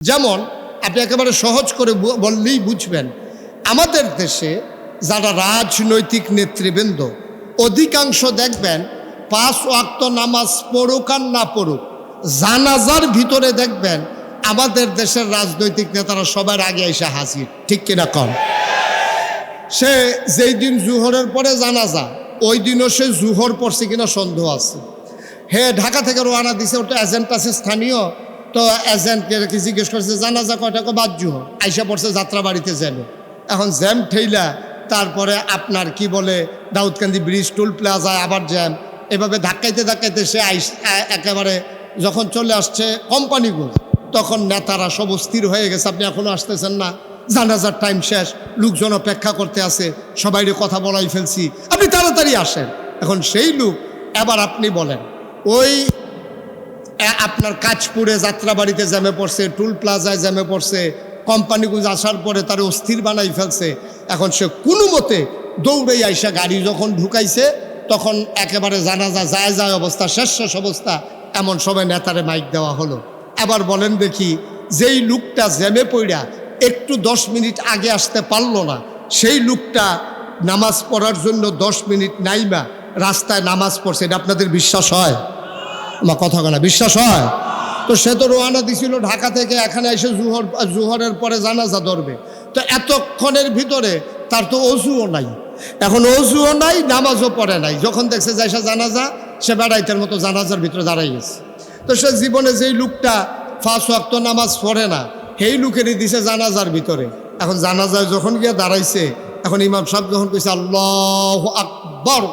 যেমন আপনি একেবারে সহজ করে বললেই বুঝবেন, আমাদের দেশে যারা রাজনৈতিক নেতৃবৃন্দ অধিকাংশ দেখবেন 5 ওয়াক্ত নামাজ পড়ুক আর না পড়ুক, জানাজার ভিতরে দেখবেন আমাদের দেশের রাজনৈতিক নেতারা সবার আগে এসে হাজির, ঠিক কিনা কম? সে যেই দিন জুহরের পরে জানাজা, ওই দিনও সে জুহর পড়ছে কিনা সন্দেহ আছে। ঢাকা থেকে রওনা দিছে, ওটা এজেন্ট আছে স্থানীয়, তো এজেন্টকে জিজ্ঞেস করছে জানাজা কয়টা, বাদ জুহর। আইসা পড়ছে যাত্রাবাড়িতে যাবে, এখন জ্যাম ঠেইলা তারপরে আপনার কি বলে দাউদকান্দি ব্রিজ টুল প্লাজায় আবার জ্যাম, এভাবে ধাক্কাইতে ধাক্কাইতে সে একেবারে যখন চলে আসছে কোম্পানিগুলো, তখন নেতারা সব স্থির হয়ে গেছে, আপনি এখনো আসতেছেন না, জানাজার টাইম শেষ, লোকজন অপেক্ষা করতে আছে, সবাইরে কথা বলাই ফেলছি, আপনি তাড়াতাড়ি আসেন। এখন সেই লোক এবার আপনি বলেন, ওই আপনার কাজপুরে যাত্রাবাড়িতে জ্যামে পড়ছে, টুল প্লাজায় জ্যামে পড়ছে, কোম্পানিগুলো আসার পরে তার অস্থির বানাই ফেলছে। এখন সে কোনো মতে দৌড়ে আইসা গাড়ি যখন ঢুকাইছে, তখন একেবারে জানাজা যায় অবস্থা, শেষ অবস্থা, এমন সময় নেতারে মাইক দেওয়া হলো। এবার বলেন দেখি, যেই লোকটা জ্যামে পড়া একটু 10 মিনিট আগে আসতে পারলো না, সেই লোকটা নামাজ পড়ার জন্য 10 মিনিট নাইমা রাস্তায় নামাজ পড়ছে, এটা আপনাদের বিশ্বাস হয়? আমার কথা বলা বিশ্বাস হয়? তো সে তো রওনা দিছিল ঢাকা থেকে, এখানে এসে জুহরের পরে জানাজা ধরবে, তো এতক্ষণের ভিতরে তার তো অজুও নাই, এখন অজুও নাই, নামাজও পড়ে নাই। যখন দেখছে যে এসে জানাজা, সে বেড়াইতের মতো জানাজার ভিতরে দাঁড়াই গেছে। তো সে জীবনে যেই লোকটা 5 ওয়াক্ত নামাজ পড়ে না, সেই লোকেরই দিছে জানাজার ভিতরে। এখন জানাজায় যখন গিয়ে দাঁড়াইছে, এখন ইমাম সাহেব যখন কইছে আল্লাহু আকবার,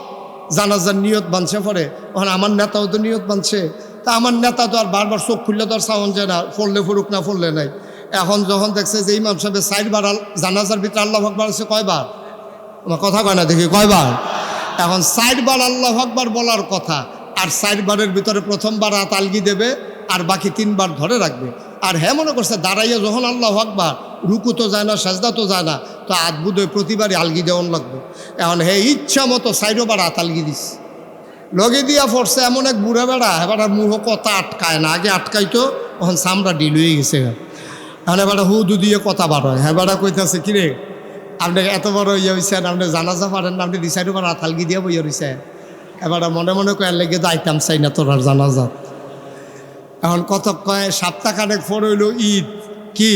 জানাজার নিয়ত বানছে পরে, এখন আমার নেতাও তো নিয়ত বানছে, তা আমার নেতা তো আর বারবার চোখ খুললে তো আর সাউন্ড যায় না, পড়লে ফুরুক না পড়লে নাই। এখন যখন দেখছে যে ইমাম সাহেবের 4 বার জানাজার ভিতরে আল্লাহু আকবার আছে, কয়বার? আমার কথা কয় না দেখি, কয়বার? এখন 4 বার আল্লাহু আকবার বলার কথা, আর 4 বারের ভিতরে প্রথমবার হাত আলগি দেবে, আর বাকি 3 বার ধরে রাখবে। আর মনে করছে দাঁড়াইয়া যখন আল্লাহু আকবার, রুকু তো যায় না, সাজদা তো যায় না, তো আদবুদ প্রতিবারই আলগি দেওয়ান লাগবে। এখন ইচ্ছা মতো 4 বার হাত আলগি দিস, লগে দিয়া পড়ছে এমন এক বুড়া বেড়া, এবার মুহ কথা আটকায় না, আগে আটকাইতো, এখন চামড়া ডিল হয়ে গেছে। এখন এবার হুদু দিয়ে কথা বার হয়, বেড়া কইতেছে কিরে আপনি এত বড় ইয়ে হয়েছেন, আপনি জানাজা পারেন না, আপনি 2 বার হাত আলগি দিয়ে বইয়া রয়েছেন। এবার মনে মনে কয়ে লেগে তো আইতাম চাই না তোর আর জানাজা। এখন কত কয়, সপ্তাহখানেক পর হইল ঈদ, কি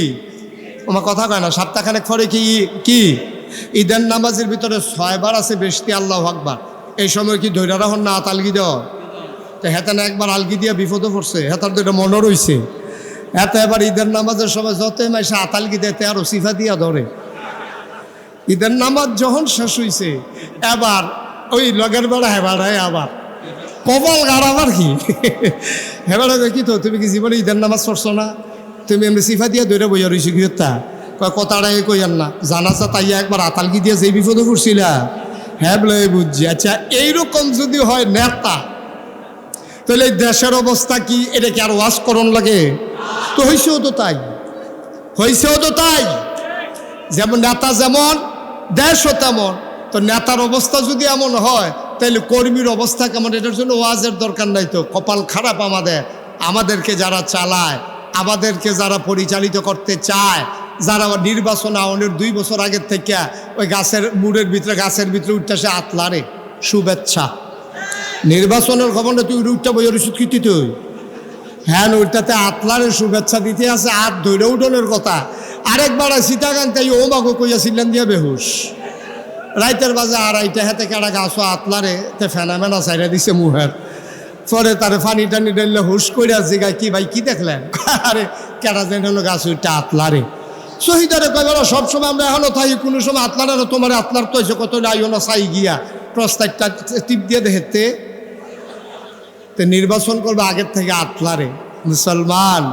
আমার কথা কয় না, সপ্তাহখানেক পরে কি ঈদের নামাজের ভিতরে 6 বার আছে বেশি আল্লাহু আকবার, এই সময় কি ধৈর্য রাখুন না হাত আলগি দেওয়া? তো হেতে না একবার আলগি দিয়া বিপদে পড়ছে, হেতার তো এটা মনে রয়েছে। এত এবার ঈদের নামাজের সময় যতই মাসে হাত আলগি দেয়, আরো সিফা দিয়া ধরে। ঈদের নামাজ যখন শেষ হয়েছে, এবার ওই লগের বেড়া হেবাড়ায় আবার কপাল গাড়াবার কি হেবাড়া কি, তো তুমি কি জীবনে ঈদের নামাজ পড়ছো না? তুমি এমনি সিফা দিয়া ধরে বইয়া রয়েছি গৃহতা, কয় কথাটাই কইয়ান না, জানাজা তাইয়া একবার আতালগি দিয়া যে বিপদে পড়ছিলা। হ্যাঁ বলে বুঝছি। আচ্ছা, এইরকম যদি হয় নেতা, তাহলে দেশের অবস্থা কি? এটা কি আর ওয়াজ করণ লাগে? তো হয়েছেও তো তাই, যেমন নেতা যেমন দেশও তেমন। তো নেতার অবস্থা যদি এমন হয়, তাহলে কর্মীর অবস্থা কেমন? এটার জন্য ওয়াজের দরকার নাই তো। কপাল খারাপ আমাদেরকে যারা চালায়, আমাদেরকে যারা পরিচালিত করতে চায়, যারা নির্বাচন আওয়ানোর 2 বছর আগের থেকে ওই গাছের ভিতরে উঠতে সে আতলারে শুভেচ্ছা। নির্বাচনের খবর তুই উঠটা বইয়ের ওষুধ কিতি তুই, হ্যাঁ ওইটাতে আতলারে শুভেচ্ছা দিতে আছে, হাত ধৈর্য উঠনের কথা। আরেকবার সীতাকান্ত ও মাগো কইয়াছিলেন দিয়া বেহুশ, রাইতের বাজে 2:30 হেতে কেডা গাছও আতলারে তে ফেনামেনা চাইরা দিছে মুহের। পরে তারে পানি টানি ডাইলে হুশ কইরা জিগায়, কি ভাই কি দেখলেন? আরে কেডা যেন গাছ ওইটা আতলারে। শহীদারে কইবার সবসময় আমরা এখনো থাকি, কোনো সময় আতলারে তোমার আতলার তো এসে কত আইও না চাই গিয়া প্রস্তাবটা টিপ দিয়ে দেখতে। তো নির্বাচন করবে আগের থেকে আতলারে। মুসলমান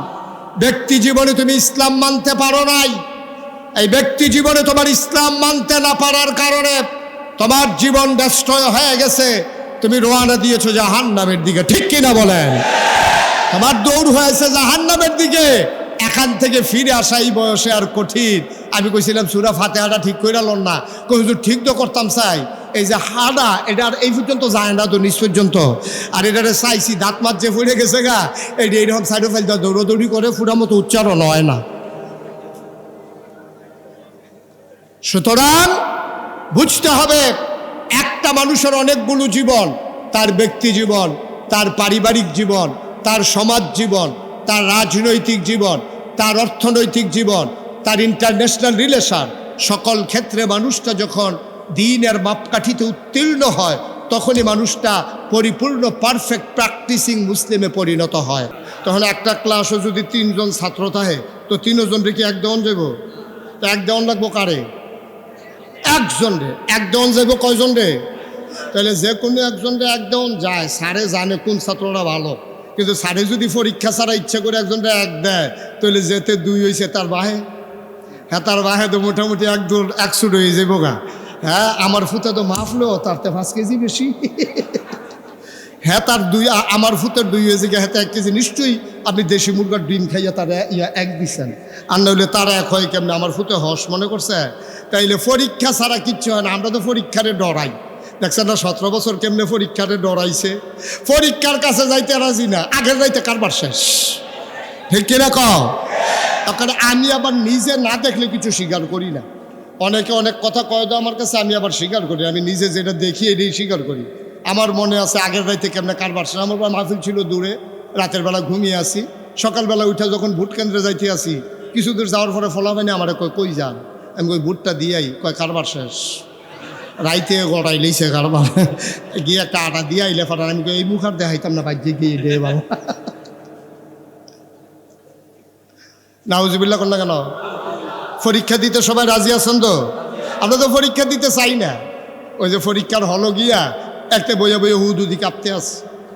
ব্যক্তি জীবনে তুমি ইসলাম মানতে পারো নাই, এই ব্যক্তি জীবনে তোমার ইসলাম মানতে না পারার কারণে তোমার জীবন ডেস্ট্রয় হয়ে গেছে। তুমি রওনা দিয়েছো জাহান্নামের দিকে, ঠিক কিনা বলেন? তোমার দৌড় হয়েছে জাহান্নামের দিকে। এখান থেকে ফিরে আসা এই বয়সে আর কঠিন। আমি কইছিলাম সূরা ফাতিহাটা ঠিক কইরা লন না, কই হুজুর ঠিক তো করতাম চাই, এই যে হাড়া এটার এই পর্যন্ত যায় না তো নিচ পর্যন্ত। আর এটারে চাইছি দাঁত মাত যে ফুড়ে গেছে গা, এই এইরকম সাইডে ফাইল দৌড়দৌড়ি করে ফুড়া মতো উচ্চারণ হয় না। সুতরাং বুঝতে হবে একটা মানুষের অনেকগুলো জীবন, তার ব্যক্তি জীবন, তার পারিবারিক জীবন, তার সমাজ জীবন, তার রাজনৈতিক জীবন, তার অর্থনৈতিক জীবন, তার ইন্টারন্যাশনাল রিলেশন, সকল ক্ষেত্রে মানুষটা যখন দ্বীনের মাপকাঠিতে উত্তীর্ণ হয় তখনই মানুষটা পরিপূর্ণ পারফেক্ট প্র্যাকটিসিং মুসলিমে পরিণত হয়। তখন একটা ক্লাসও যদি 3 জন ছাত্র থাকে তো 3 জনরে কি এক দেওয়ান যাব? তো এক দেওয়ান লাগবো কারে? একজন রে। এক দেওয়ান যাইব কয়জন রে? তাহলে যে কোনো একজন রে এক দেওয়ান যায়, স্যারে জানে কোন ছাত্ররা ভালো। কিন্তু স্যারে যদি পরীক্ষা ছাড়া ইচ্ছা করে একজনটা এক দেয় তাহলে যেতে 2 হয়েছে তার বাহে, হ্যাঁ তার বাহে তো মোটামুটি 100 হয়ে যাবো গা। হ্যাঁ আমার ফুতে তো মাফলো তার তো 5 কেজি বেশি। হ্যাঁ তার আমার ফুতের 2 হয়েছে গিয়ে, হ্যাঁ 1 কেজি নিশ্চয়ই আপনি দেশি মুরগার ডিম খাইয়া তার এক দিচ্ছেন, আর নইলে তারা এক হয় কেমনে? আমার ফুতে হস মনে করছে। তাইলে পরীক্ষা ছাড়া কিচ্ছু হয় না। আমরা তো পরীক্ষারে ডরাই, দেখছেন না 17 বছর কেমনে পরীক্ষারে ডরাইছে। পরীক্ষার কাছে যাইতে রাজি না, আগের যাইতে কারবার শেষ, ঠিক কিনা কও? তখন আমি আবার নিজে না দেখলে কিছু স্বীকার করি না। অনেকে অনেক কথা কয় তো আমার কাছে, আমি আবার স্বীকার করি। আমি নিজে যেটা দেখি এটাই স্বীকার করি। আমার মনে আছে আগের রাইতে কেমনে কারবার শেষ। আমার মাহফিল ছিল দূরে, রাতের বেলা ঘুমিয়ে আসি, সকালবেলা উঠে যখন ভোট কেন্দ্রে যাইতে আসি, কিছু দূর যাওয়ার পরে ফলাফানি আমার কই যান? আমি কই ভোটটা দিয়াই, কয় কারবার শেষ, রাইতে গড়াই লইছে কারবার। গিয়ে একটা আটা দিয়ে আইলে ফাটার, আমি এই মুখ আর দেখাইতাম না, বাইরে গিয়ে দে বাবা। নাউজুবিল্লাহ কর না কেন? পরীক্ষা দিতে সবাই রাজি আছেন তো? আমরা তো পরীক্ষা দিতে চাই না। ওই যে পরীক্ষার হলো গিয়া একটা বইয়া বইয়া হুদুদি কাঁপতে আস,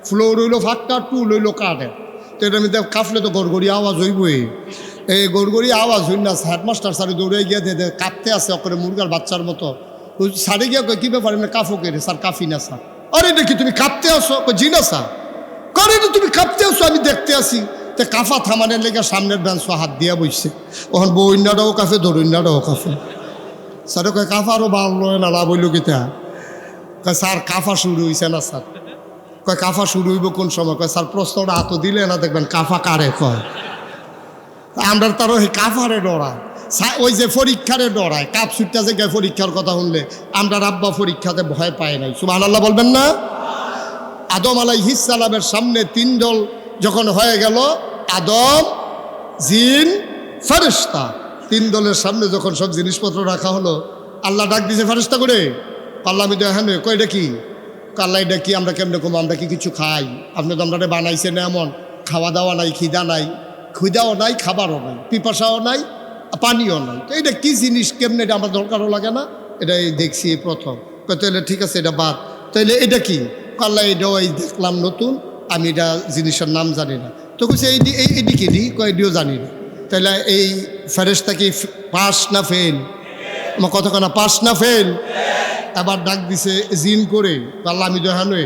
ফ্লোর হইলো ফাঁকা, টুল হইলো কাঠে, তো এটার মধ্যে কাঁপলে তো গড়গড়ি আওয়াজ হইবই। এই গড়গড়ি আওয়াজ হইল না, হেডমাস্টার স্যারে দৌড়ে গিয়ে দে কাঁপতে আসে অকরে মুরগার বাচ্চার মতো। স্যারে গিয়া কী ব্যাপার এমনি কাফো কে রে? স্যার কাফি না স্যার। আরে দেখি তুমি কাঁপতে আসো? জি না স্যার। করে তো তুমি কাঁপতে আসো, আমি দেখতে আসি। তো কাফা থামানের লেগে সামনের বেঞ্চ হাত দিয়া বসছে। ওখান বইন্যাটাও কাফে, ধরুন্যাটাও কাফে। স্যারে কয় কাফা আরও ভালো না লাভ হইল কিতা? কয় স্যার কাফা শুরু হয়েছে না স্যার। কয় কাফা শুরু হইব কোন সময়? কয় স্যার প্রশ্নটা হাতও দিলে না দেখবেন কাফা কারে কয়। আমরা তারও এই কাফারে ডরায়, ওই যে পরীক্ষারে ডরায়। কাপ ছুটতে যে গায়ে পরীক্ষার কথা শুনলে আমরা রাব্বা পরীক্ষাতে ভয় পায় নাই। সুবহানাল্লাহ বলবেন না? আদম আলাইহিস সালামের সামনে 3 দল যখন হয়ে গেল, আদম, জিন, ফেরেশতা, 3 দলের সামনে যখন সব জিনিসপত্র রাখা হলো, আল্লাহ ডাক দিয়েছে ফেরেশতা করে, আল্লাহ আমি তো হ্যাঁ কয় এটা কি? আল্লাহ এটা কি? আমরা কেমনে কম? আমরা কি কিছু খাই? আপনি তো আমরা বানাইছেন এমন, খাওয়া দাওয়া নাই, খিদা নাই, ক্ষুদাও নাই, খাবারও নাই, পিপাসাও নাই, পানিও নাই। তো এটা কী জিনিস, কেমনে এটা আমার দরকারও লাগে না, এটা এই দেখছি এই প্রথম। তাহলে ঠিক আছে এটা বাদ, তাহলে এটা কি? আল্লাহ এটাও এই দেখলাম নতুন, আমি এটা জিনিসের নাম জানি না। তো কইছে এইদিকে দি, কয়ডিও জানি না। তাহলে এই ফেরেশতা কি পাস না ফেল? আমার কথা কেনা পাস না ফেল? এবার ডাক দিছে জিন করে, আল্লাহ আমি দেখানোই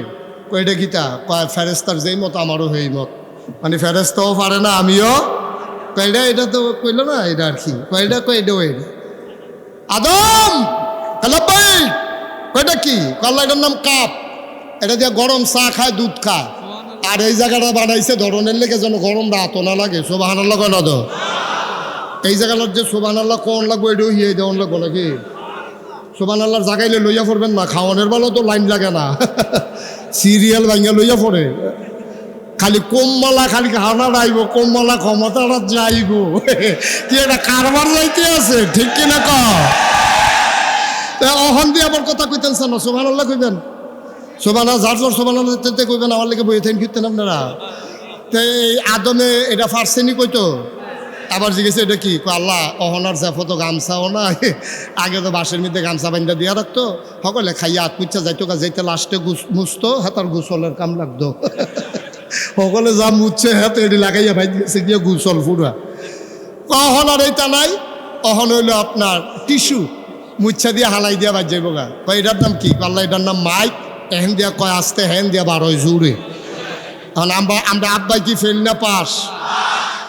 কয়টা গীতা, কয় ফেরেশতার যেই মত আমারও সেই মত, মানে ফেরেশতাও পারে না আমিও। কয়টা এটা তো কইল না, এটা আর কি কয়টা, কয়টাও এটা আদম ভাই কয়টা কি? আল্লাহ এটার নাম কাপ, এটা দিয়ে গরম চা খায়, দুধ খায়। আর এই জায়গাটা বানাইছে ধরনের লেগে যেন গরম রাত না লাগে। সুবহানাল্লাহ কয় না তো? এই জায়গাটার যে সুবহানাল্লাহ কোন লাগবো এটাও হিয়ে দেওয়ান লাগবো নাকি? সুবহানাল্লাহর জাগাইলে লইয়া পড়বেন না, খাওয়ানোর বেলাও তো লাইন লাগে না, সিরিয়াল ভাঙ্গা লইয়া পড়ে। খালি কমমালা, খালি হানা রাইব, কমমালা ক্ষমতাটা যাইব, কি এটা কারবার যাইতে আছে, ঠিক কিনা ক? অহন দিয়ে আবার কথা কইতেন স্যার না, সুবহানাল্লাহ কইবেন, সুবহানাল্লাহ যার যার সুবহানাল্লাহ কইবেন, আমার লেগে বইয়ে থাকেন ফিরতেন আপনারা। তো এই আদমে এটা ফার্সেনি কইতো, আবার জিজ্ঞেস এটা কি? আল্লাহ অহনার জাফো তো গামছাও না, আগে তো বাসের মধ্যে গামছা বান্ধা দিয়া রাখতো, সকলে খাইয়া আত্মীচ্ছা যাইতো, যাইতে লাস্টে মুছতো, হাতার গোসলের কাম লাগতো, সকলে যা মুছছে হাতে এটি লাগাইয়া ভাই দিয়েছে গিয়ে গোসল ফুরা। অহন আর এইটা নাই, অহন হইলো আপনার টিস্যু, মুচ্ছা দিয়ে হালাই দিয়া বাজ যাইব গা। কয় এটার নাম কি? আল্লাহ এটার নাম মাইক, এহেন দিয়া কয় আসতে, হেন দিয়া 12 জুড়ে। এখন আমরা আব্বাই কি ফেল না পাস,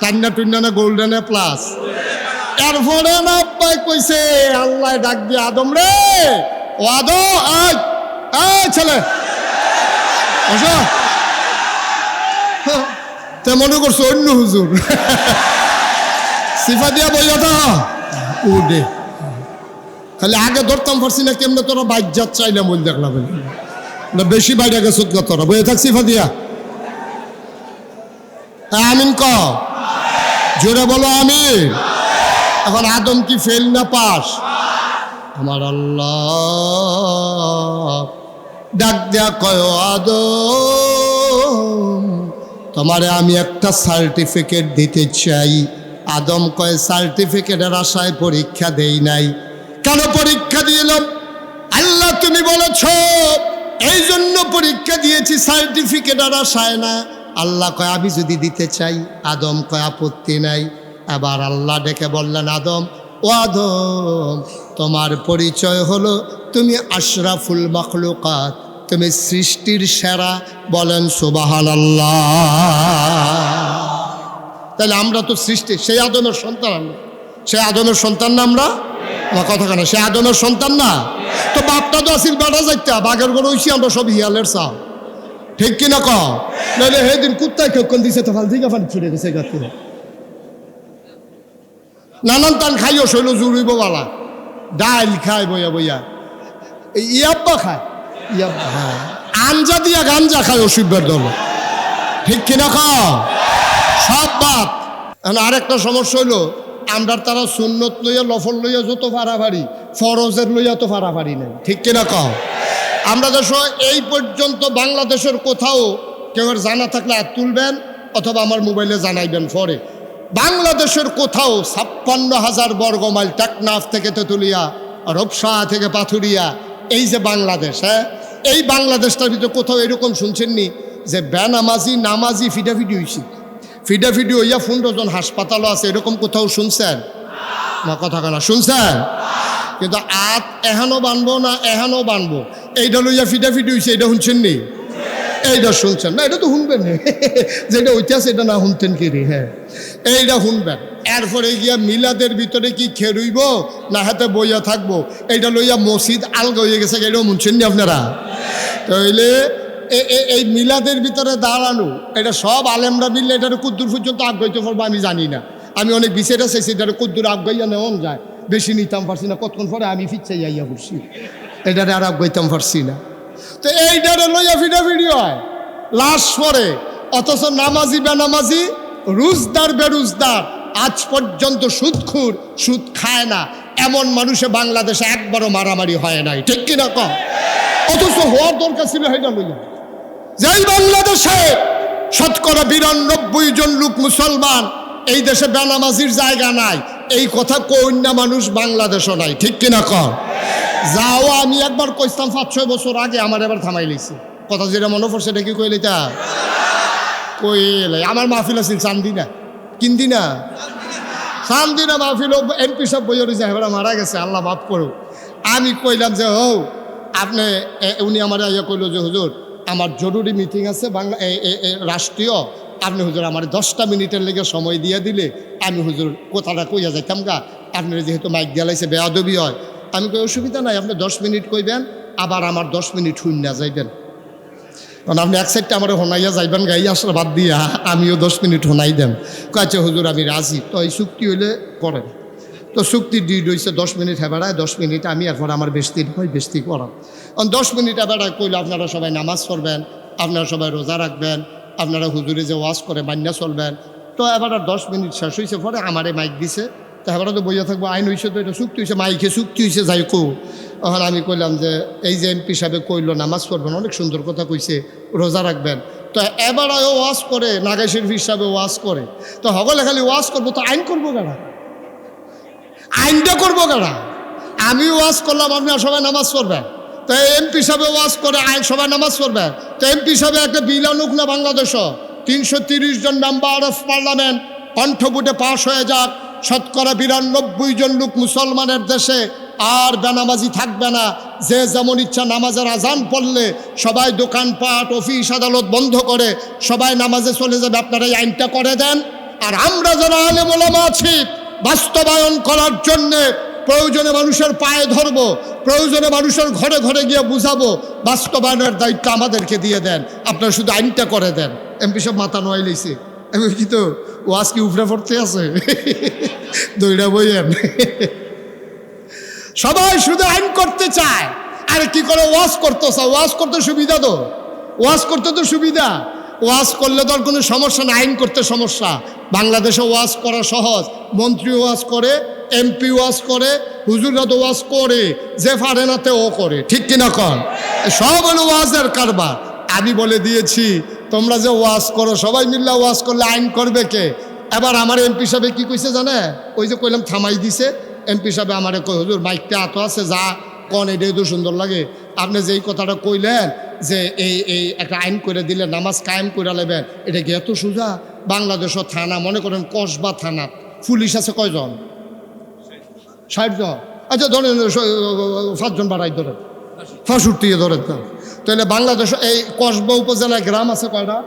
টান্না টুন্না না গোল্ডেনে প্লাস। এরপরে না আব্বাই কইছে, আল্লাহ ডাক দিয়ে আদম রে, ও আদম এই ছেলে বসো। তে মনে করছো অন্য হুজুর। সিফা দিয়া বইয়া তো উঠে খালি আগে ধরতাম পারছি না কেমনে তোরা বাইক যাত চাইলাম বল দেখলাম না বেশি বাইরে গেছ তোরা বইয়ে থাক সিফা দিয়া। আমিন ক জোরে বলো আমিন। এখন আদম কি ফেল না পাস? আমার আল্লাহ ডাক দেয়া কয় আদম তোমারে আমি একটা সার্টিফিকেট দিতে চাই। আদম কয় সার্টিফিকেটের আশায় পরীক্ষা দেই নাই। কেন পরীক্ষা দিলাম? আল্লাহ তুমি বলেছ এই জন্য পরীক্ষা দিয়েছি, সার্টিফিকেটের আশায় না। আল্লাহ কয় আমি যদি দিতে চাই? আদম কয় আপত্তি নাই। আবার আল্লাহ ডেকে বললেন আদম ও আদম তোমার পরিচয় হলো তুমি আশরাফুল মাখলুকাত, তুমি সৃষ্টির সেরা। বলেন সুবহানাল্লাহ। তাহলে আমরা তো সৃষ্টি, সেই আদমের সন্তান। আমরা সেই আদমের সন্তান না? আমরা আমার কথা কেন, সে আদমের সন্তান না? তো বাপটা তো আসিল বেড়া যাইতা বাঘের গরু হইছি আমরা সব হিয়ালের চাও, ঠিক কিনা ক? নাহলে সেদিন কুত্তায় কেউক্ষণ দিছে তো ফাল থেকে ফাল ছুটে গেছে গাছ থেকে নানান টান খাইও শৈল জুড়িব বালা ডাইল খায় বইয়া বইয়া ইয়াব্বা খায় ইয়াব্বা হ্যাঁ আঞ্জা দিয়া গাঞ্জা খায় অসুবিধার দল, ঠিক কিনা ক? সব বাপ। এখন আরেকটা সমস্যা হইলো আমরা তারা সুন্নত লইয়া লফল লইয়া যত ফাড়াফাড়ি ফরজের লইয়া তো ফাড়াফাড়ি নেই, ঠিক কিনা ক? আমরা দেশ এই পর্যন্ত বাংলাদেশের কোথাও কেউ জানা থাকলে আর তুলবেন অথবা আমার মোবাইলে জানাইবেন পরে। বাংলাদেশের কোথাও 56,000 বর্গ মাইল টেকনাফ থেকে তেতুলিয়া, রূপসা থেকে পাথুরিয়া, এই যে বাংলাদেশ, হ্যাঁ এই বাংলাদেশটার ভিতরে কোথাও এরকম শুনছেননি যে বেনামাজি নামাজি ফিডাফিডি হয়েছে? ফিডাফিডি হইয়া 15 জন হাসপাতালও আছে, এরকম কোথাও শুনছেন না? কথা কেনা শুনছেন? কিন্তু আত এহানো বানবো না এহানো বানবো এইটা লইয়া ফিডাফিডি হয়েছে, এটা শুনছেন নি? এইটা শুনছেন না? এটা তো শুনবেন যেটা ঐতিহাসিক এটা না শুনতেন কি রে? হ্যাঁ এইটা শুনবেন। এরপরে গিয়া মিলাদের ভিতরে কি খেরুইব না হাতে বইয়া থাকবো এইটা লইয়া মসজিদ আলগা হয়ে গেছে, এটাও শুনছেন নি আপনারা? তাইলে এই মিলাদের ভিতরে দাঁড়ানো এটা সব আলেমরা মিললে এটার কুদ্দুর পর্যন্ত আগাইতে পারবো আমি জানি না। আমি অনেক বিষয়টা চাইছি এটার কুদ্দুর আগাইয়া নেওয়া যায়, বেশি নিতাম পারছি না। কতক্ষণ পরে আমি ফিরচাই আইয়া করছি, এটারে আর আগাইতাম পারছি না। তো এইটারে লইয়া ফিডাফিডি হয় লাশ পরে, অথচ নামাজি বেনামাজি রোজদার বেরোজদার আজ পর্যন্ত সুদখুর সুদ খায় না এমন মানুষে বাংলাদেশে একবারও মারামারি হয় নাই, ঠিক কিনা কম? অথচ হওয়ার দরকার ছিল এটা লইয়া। যেই বাংলাদেশে 92% জন লোক মুসলমান, এই দেশে বেনামাজির জায়গা নাই, এই কথা কন্যা মানুষ বাংলাদেশও নাই, ঠিক কিনা কম? যাও আমি একবার কইতাম 5-6 বছর আগে, আমার এবার থামাই লইছি কথা, যেটা মনে পড়ছে এটা কি কইলে তা কইলে আমার মাহফিল আছিল চান্দিনা, কিন্দিনা চান্দিনা মাহফিল এমপি সব বইয়ে রয়েছে, এবার মারা গেছে আল্লাহ মাফ করো। আমি কইলাম যে হৌ আপনি, উনি আমার ইয়ে কইল যে হুজুর আমার জরুরি মিটিং আছে বাংলা রাষ্ট্রীয়, আপনি হুজুর আমার 10টা মিনিটের লেগে সময় দিয়ে দিলে আমি হুজুর কথাটা কইয়া যাইতাম গা, আপনার যেহেতু মাইক দিয়ালাইছে বেয়াদবি হয়। আমি কই অসুবিধা নাই, আপনি 10 মিনিট কইবেন, আবার আমার 10 মিনিট শুননা যাইবেন, কারণ আপনি এক সাইডটা আমার হোনাইয়া যাইবেন গাই আসলে বাদ দিয়া আমিও 10 মিনিট হোনাই দেন। আচ্ছা হুজুর আমি রাজি, তো এই চুক্তি হইলে করেন। তো চুক্তি ডিড হয়েছে 10 মিনিট হেবেড়ায়, 10 মিনিট আমি, এরপর আমার বেস্তি হয় বেস্তি করাম। 10 মিনিট হেবেড়ায় কইলে আপনারা সবাই নামাজ পড়বেন, আপনারা সবাই রোজা রাখবেন, আপনারা হুজুরে যে ওয়াজ করে মান্যা চলবেন। তো এবার 10 মিনিট শেষ হয়েছে, পরে আমারে মাইক দিছে, তো এবার তো বইয়া থাকবো, আইন হয়েছে তো এটা চুক্তি হয়েছে, মাইকে চুক্তি হয়েছে যাই কো। তখন আমি কইলাম যে এই যে এমপি সাহেব কইলো নামাজ পড়বেন, অনেক সুন্দর কথা কইছে, রোজা রাখবেন। তো এবার ওয়াজ করে নাগাই শরীফ হিসাবে ওয়াজ করে, তো হগলে খালি ওয়াজ করবো, তো আইন করবো কেনা, আইনটা করবো কেনা? আমি ওয়াজ করলাম আপনারা সবাই নামাজ পড়বেন, তো এমপি সাহেব ওয়াজ করে আইন সবাই নামাজ পড়বেন। তো এমপি সাহেব একটা বিল আনুক না বাংলাদেশও, 330 জন মেম্বার অফ পার্লামেন্ট কণ্ঠভোটে পাশ হয়ে যাক, 92% জন লোক মুসলমানের দেশে আর বেনামাজি থাকবে না, যে যেমন ইচ্ছা নামাজের আজান পড়লে সবাই দোকানপাট অফিস আদালত বন্ধ করে সবাই নামাজে চলে যাবে। আপনারা এই আইনটা করে দেন, আর আমরা যারা আলেম ওলামা আছি বাস্তবায়ন করার জন্যে প্রয়োজনে মানুষের পায়ে ধরবো, প্রয়োজনে মানুষের ঘরে ঘরে গিয়ে বুঝাবো। বাস্তবায়নের দায়িত্ব আমাদেরকে দিয়ে দেন, আপনারা শুধু আইনটা করে দেন। এমপি সব মাথা নোয়াই লইছে, আমি কি তো ওয়াজ কি উফরে পড়তে আছে দইরা বইয়েন। সবাই শুধু আইন করতে চায়, আর কি করে ওয়াজ করতে চায়? ওয়াজ করতে সুবিধা তো, ওয়াজ করতে তো সুবিধা। ওয়াজ করলে তো আর কোনো সমস্যা না, আইন করতে সমস্যা। বাংলাদেশে ওয়াজ করা সহজ, মন্ত্রী ওয়াজ করে, এমপি ওয়াজ করে, হুজুররা তো ওয়াজ করে, যে পারে নাতে ও করে, ঠিক কিনা কন? সব হলো ওয়াজের কারবার। আমি বলে দিয়েছি তোমরা যে ওয়াজ করো, সবাই মিল্লা ওয়াজ করলে আইন করবে কে? এবার আমার এমপি সাহেব কি কইছে জানে? ওই যে কইলাম থামাই দিছে, এমপি সাহেব আমারে কই, হুজুর মাইকটা এত আছে, যা কন এটাই তো সুন্দর লাগে। আপনি যেই কথাটা কইলেন যে এই একটা আইন করে দিলে নামাজ কায়েম করে নেবেন, এটা কি এত সোজা? বাংলাদেশের থানা, মনে করেন কসবা থানা, পুলিশ আছে কয়জন? 60 জন। আচ্ছা ধরেন 5 জন বাড়াই ধরেন, 65 ধরেন না, তাহলে বাংলাদেশ এই কসবা উপজেলায় গ্রাম আছে কয়টা?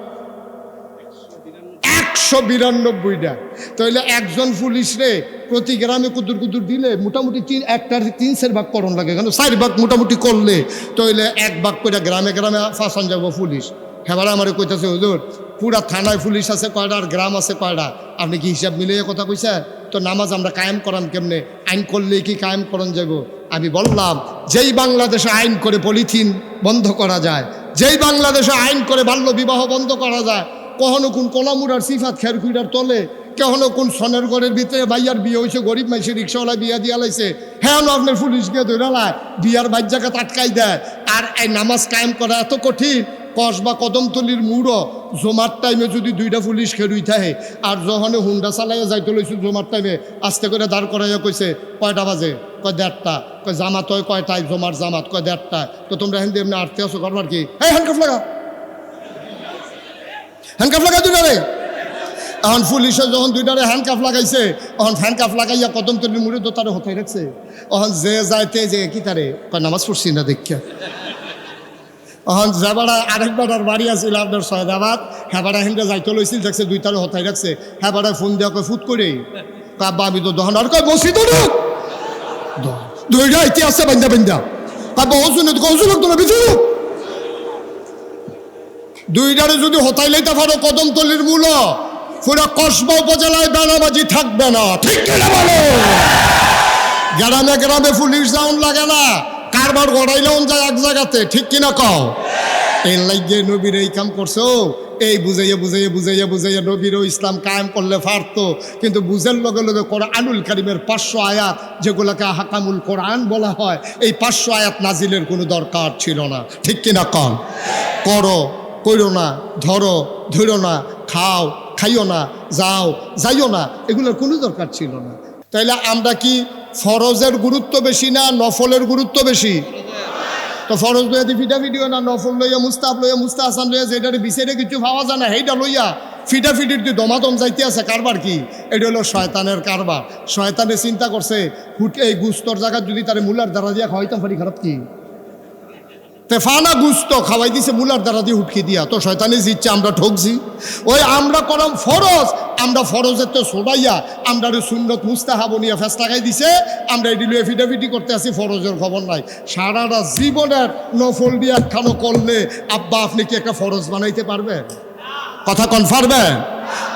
192টা। তাহলে একজন পুলিশ রে প্রতি গ্রামে কুদুর কুদুর দিলে মোটামুটি একটার 3 ভাগ করণ লাগে, কেন 4 ভাগ মোটামুটি করলে তাহলে 1 ভাগ করে গ্রামে গ্রামে ফাঁসান যাব পুলিশ। হেবার আমার কইতাছে হুজুর পুরা থানায় পুলিশ আছে কয়টা আর গ্রাম আছে কয়টা? আপনি কি হিসাব মিলিয়ে কথা কইছেন? তো নামাজ আমরা কায়েম করাম কেমনে? আইন করলে কি কায়েম করন যাব? আমি বললাম যেই বাংলাদেশে আইন করে পলিথিন বন্ধ করা যায়, যেই বাংলাদেশে আইন করে বাল্য বিবাহ বন্ধ করা যায়, কখনো কোন কলামুরার সিফাত খেরকুইটার তলে, কখনো কোন সনের ঘরের ভিতরে ভাইয়ার বিয়ে হয়েছে, গরিব মানুষের রিক্সাওয়ালা বিয়া দিয়া লাইছে, হ্যাঁ আপনার পুলিশকে ধরে লায় বিয়ার বাচ্চাকে আটকাই দেয়। আর এই নামাজ কায়েম করা এত কঠিন। কসবা কদমতলির মুড়ো জমার টাইমে যদি 2টা পুলিশ খেরুই থাকে, আর যখন হুন্ডা চালাইয়া যাইতে লইছে জমার টাইমে আস্তে করে দাঁড় করাইয়া কইছে কয়টা বাজে? কয় 1:30টা। কয় জামাত হয় কয়টায়? জমার জামাত কয় 1:30টায়। তো তোমরা হিন্দি এমনি আটতে আসো করবার কি? এই হ্যান্ডকাফ লাগা, হ্যান্ডকাফ লাগা দুইটারে। এখন পুলিশে যখন 2টারে হ্যান্ডকাফ লাগাইছে, তখন হ্যান্ডকাফ লাগাইয়া কদমতলির মুড়ে তো তারে হতাই রাখছে। তখন যে যাইতে যে কি তারে কয় নামাজ পড়ছি না দেখিয়া। এখন যাবারা আরেকবার বাড়ি আসছিল আপনার সয়দাবাদ, হ্যাঁ হিন্দে যাইতে লইছিল, দেখছে 2টারে হতাই রাখছে। হ্যাঁ ফোন দেওয়া কয় ফুট করে কাব্বা আমি তো দহন আর কয় বসি তো 2টা ইতি আছে বান্ধা বান্ধা কাব্বা ওজুনে ওজুন তো বিজু 2টারে যদি হতাই লইতে পারো কদমতলির মূল পুরো কসবা উপজেলায় বেড়াবাজি থাকবে না, ঠিক কিনা বলো? গ্রামে গ্রামে পুলিশ যাওন লাগে না, কারবার গড়াইলেও যায় এক জায়গাতে, ঠিক কিনা কও? এই লাইগে নবীর এই কাম করছো, এই বুঝাইয়া বুঝাইয়া বুঝাইয়া বুঝাইয়া নবীরও ইসলাম কায়েম করলে পারতো, কিন্তু বুঝের লগে লগে কোরআনুল কারীমের 500 আয়াত যেগুলোকে হাকামুল কোরআন বলা হয়, এই 500 আয়াত নাজিলের কোনো দরকার ছিল না, ঠিক কিনা কন? করো কইরো না, ধরো ধরো না, খাও খাইও না, যাও যাইও না, এগুলোর কোনো দরকার ছিল না। তাইলে আমরা কি ফরজের গুরুত্ব বেশি না নফলের গুরুত্ব বেশি? তো ফরজ লইয়া দি ফিটাফিটিও না, নফল লইয়া মুস্তা হাসান লইয়া যেটার বিচারে কিছু পাওয়া যায় না, সেইটা লইয়া ফিটাফিটির তুই দমাদম যাইতে আছে, কারবার কি? এটা হলো শয়তানের কারবার। শয়তানে চিন্তা করছে এই গুস্তর জায়গা যদি তার মুলার দ্বারা দিয়া খাওয়াইতাম পারি, খারাপ কি? তেফানা গুস্ত খাওয়াই দিছে মুলার দ্বারা দিয়ে উঠকি দিয়া, তো শয়তানে জিতছে, আমরা ঠকছি। ওই আমরা করম ফরজ, আমরা ফরজের তো ছোড়াইয়া আমরা সুন্নত মুস্তাহাব নিয়ে ফেস লাগাই দিছে, আমরা এটি লুয়ে ফিটাফিটি করতে আসি, ফরজের খবর নাই। সারাটা জীবনের নফল দিয়ে একখানো করলে আব্বা আপনি কি একটা ফরজ বানাইতে পারবেন? কথা কন পারবেন?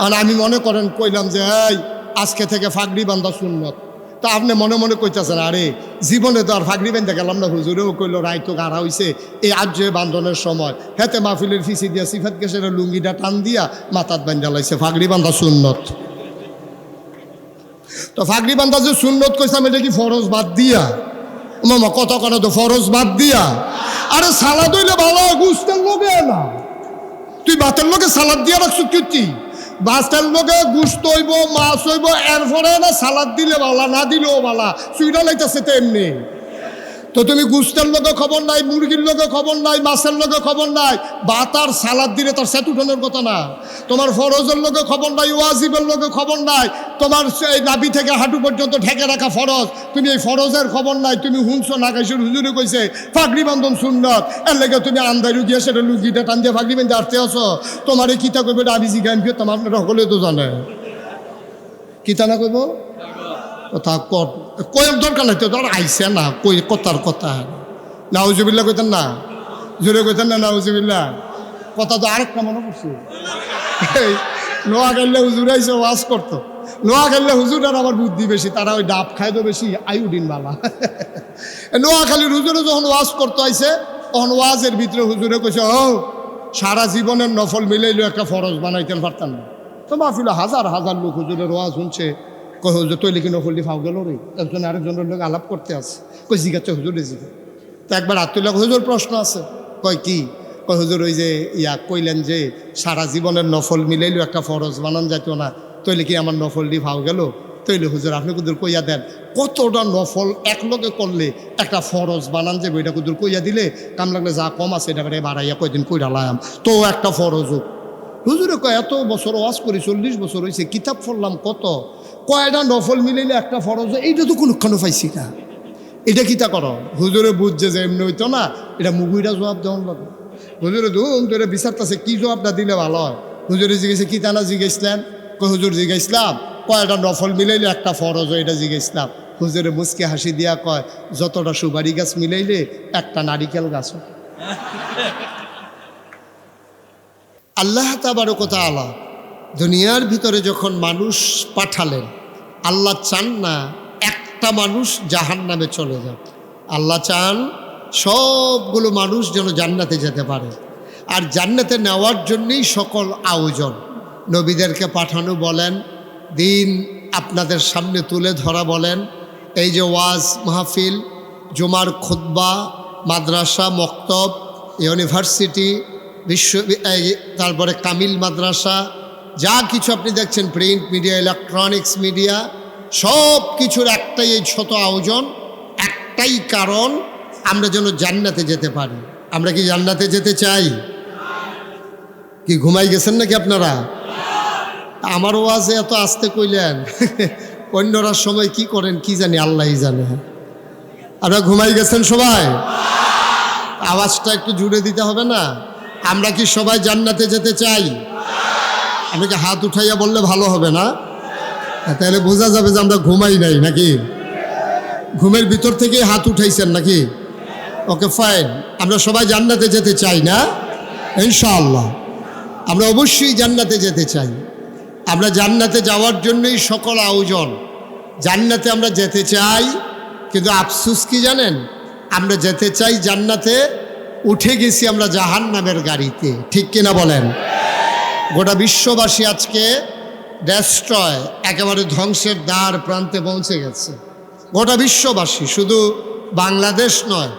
আর আমি মনে করেন কইলাম যে এই আজকে থেকে ফাগড়ি বান্ধা সুন্নত, তা আপনি মনে মনে কইতেছেন আরে জীবনে তো আর ফাগড়ি বান্ধা গেলাম না, হুজুরেও কইল রায় তো গাড়া হইছে এই আজ বান্ধনের সময়, হেতে মাহফিলের ফিসি দিয়া সিফাত গেছে লুঙ্গিটা টান দিয়া মাথাত বান্ধা লাইছে, ফাগড়ি বান্ধা সুন্নত। তো ফাগড়ি বান্ধা যে সুন্নত কইসাম, এটা কি ফরজ বাদ দিয়া? মামা কত করে তো ফরজ বাদ দিয়া? আরে সালাদ হইলে ভালো, গুস্তের লোকে না, তুই ভাতের লোকে সালাদ দিয়া রাখছ কি? বাসটার লোকে গুস্ত হইব, মাছ হইব, এরপরে না সালাদ দিলে বালা, না দিলেও বালা, সুইটা লাইতেছে তো এমনি। তো তুমি গুস্তের লোকে খবর নাই, মুরগির লোকে খবর নাই, মাছের লোকে খবর নাই, ভাত আর সালাদ দিলে তার সেট উঠানোর কথা না। তোমার ফরজের লোকে খবর নাই, ওয়াজিবের লোকে খবর নাই, তোমার এই নাভি থেকে হাঁটু পর্যন্ত ঢেকে রাখা ফরজ, তুমি এই ফরজের খবর নাই, তুমি হুঁসো না গাইছো, হুজুরে কইছে ফাগড়ি বান্ধন সুন্নত, এর লেগে তুমি আন্দাই গিয়ে সেটা লুঙ্গিটা টান দিয়ে ফাগড়ি বান্ধে আসতে আসো। তোমার এই কিতা কইবে আমি জিগাইম, তোমার আপনারা সকলে তো জানে কিতা না কইব। কথা কয়ের দরকার নাই তো, ধর আইসে না কই কথার কথা। নাউজুবিল্লাহ কইতেন না, জোরে কইতেন না নাউজুবিল্লাহ। কথা তো আরেকটা মনে পড়ছে, নোয়াখালী হুজুর আইসে ওয়াজ করতো। নোয়াখালী হুজুরার আবার বুদ্ধি বেশি, তারা ওই ডাব খায় তো বেশি, আয়োডিন বালা। নোয়াখালীর হুজুরে যখন ওয়াজ করতো আইসে, তখন ওয়াজের ভিতরে হুজুরে কইছে, ও সারা জীবনের নফল মিলাইলেও একটা ফরজ বানাইতেন পারতাম না। তো মাহফিলে হাজার হাজার লোক হুজুরের ওয়াজ শুনছে। কই হুজুর তৈলি কি নফলটি ফাও গেল রে? একজন আরেকজনের লোক আলাপ করতে আছে, কই জিজ্ঞাসা হুজুরে জিজ্ঞাসা। তো একবার আত্মীয় হুজুর প্রশ্ন আছে, কয় কি? কয় হুজুর ওই যে কইলেন যে সারা জীবনের নফল মিলাইলেও একটা ফরজ বানান যাইতো না, তৈলে কি আমার নফলটি ফাও গেল? তৈলে হুজুর আপনি কুদুর কইয়া দেন কতটা নফল একলগে করলে একটা ফরজ বানান যাবে, এটা কুদুর কইয়া দিলে কাম লাগলে যা কম আছে এটা বাড়াইয়া কয়দিন কইরা লায়াম তো একটা ফরজ হোক। হুজুরে কয় এত বছর ওয়াজ করি, 40 বছর হয়েছে, কিতাব পড়লাম কত, কয়টা নফল মিলাইলে একটা ফরজ, এইটা তো কোনোক্ষণও পাইছি না, এটা কিতা করো? হুজুরে বুঝছে যে এমনি হইতো না, এটা মুগুইরা জবাব দেওয়ান লাগবে। হুজুরে ধুম ধরে বিচারতেছে কি জবাবটা দিলে ভালো হয়। হুজুরে জিজ্ঞেসে কি তানা জিজ্ঞেসলেন? হুজুর জিজ্ঞাসলাম কয়টা নফল মিলাইলে একটা ফরজ, এটা জিজ্ঞাসলাম। হুজুরে মুচকে হাসি দিয়া কয় যতটা সুপারি গাছ মিলাইলে একটা নারিকেল গাছ। আল্লাহ তাবারক ওয়া তাআলা দুনিয়ার ভিতরে যখন মানুষ পাঠালেন, আল্লাহ চান না একটা মানুষ জাহান্নামে চলে যাক। আল্লাহ চান সবগুলো মানুষ যেন জান্নাতে যেতে পারে। আর জান্নাতে নেওয়ার জন্যই সকল আয়োজন। নবীদেরকে পাঠানো বলেন, দিন আপনাদের সামনে তুলে ধরা বলেন, এই যে ওয়াজ মাহফিল, জুমার খুতবা, মাদ্রাসা, মক্তব, ইউনিভার্সিটি, তারপরে কামিল মাদ্রাসা, যা কিছু আপনি দেখছেন, প্রিন্ট মিডিয়া, ইলেকট্রনিক্স মিডিয়া, সব কিছুর একটাই এই ছোট আয়োজন, একটাই কারণ, আমরা যেন জান্নাতে যেতে পারি। আমরা কি জান্নাতে যেতে চাই? কি ঘুমাই গেছেন নাকি আপনারা? আমার ওয়াজে এত আস্তে কইলেন, অন্যরা সময় কি করেন কি জানি, আল্লাহই জানে। আপনারা ঘুমাই গেছেন সবাই? আওয়াজটা একটু জুড়ে দিতে হবে না? আমরা কি সবাই জান্নাতে যেতে চাই? আমাকে হাত উঠাইয়া বললে ভালো হবে না? তাহলে বোঝা যাবে যে আমরা ঘুমাই নাই নাকি, ঘুমের ভিতর থেকে হাত উঠাইছেন নাকি? ওকে ফাইন, আমরা সবাই জান্নাতে যেতে চাই না? ইনশাআল্লাহ আমরা অবশ্যই জান্নাতে যেতে চাই। আমরা জান্নাতে যাওয়ার জন্যই সকল আয়োজন। জান্নাতে আমরা যেতে চাই, কিন্তু আফসোস কি জানেন? আমরা যেতে চাই জান্নাতে, উঠে গেছি আমরা জাহান্নামের গাড়িতে। ঠিক কিনা বলেন? গোটা বিশ্ববাসী আজকে ডেস্ট্রয়, একেবারে ধ্বংসের দ্বার প্রান্তে পৌঁছে গেছে। গোটা বিশ্ববাসী, শুধু বাংলাদেশ নয়,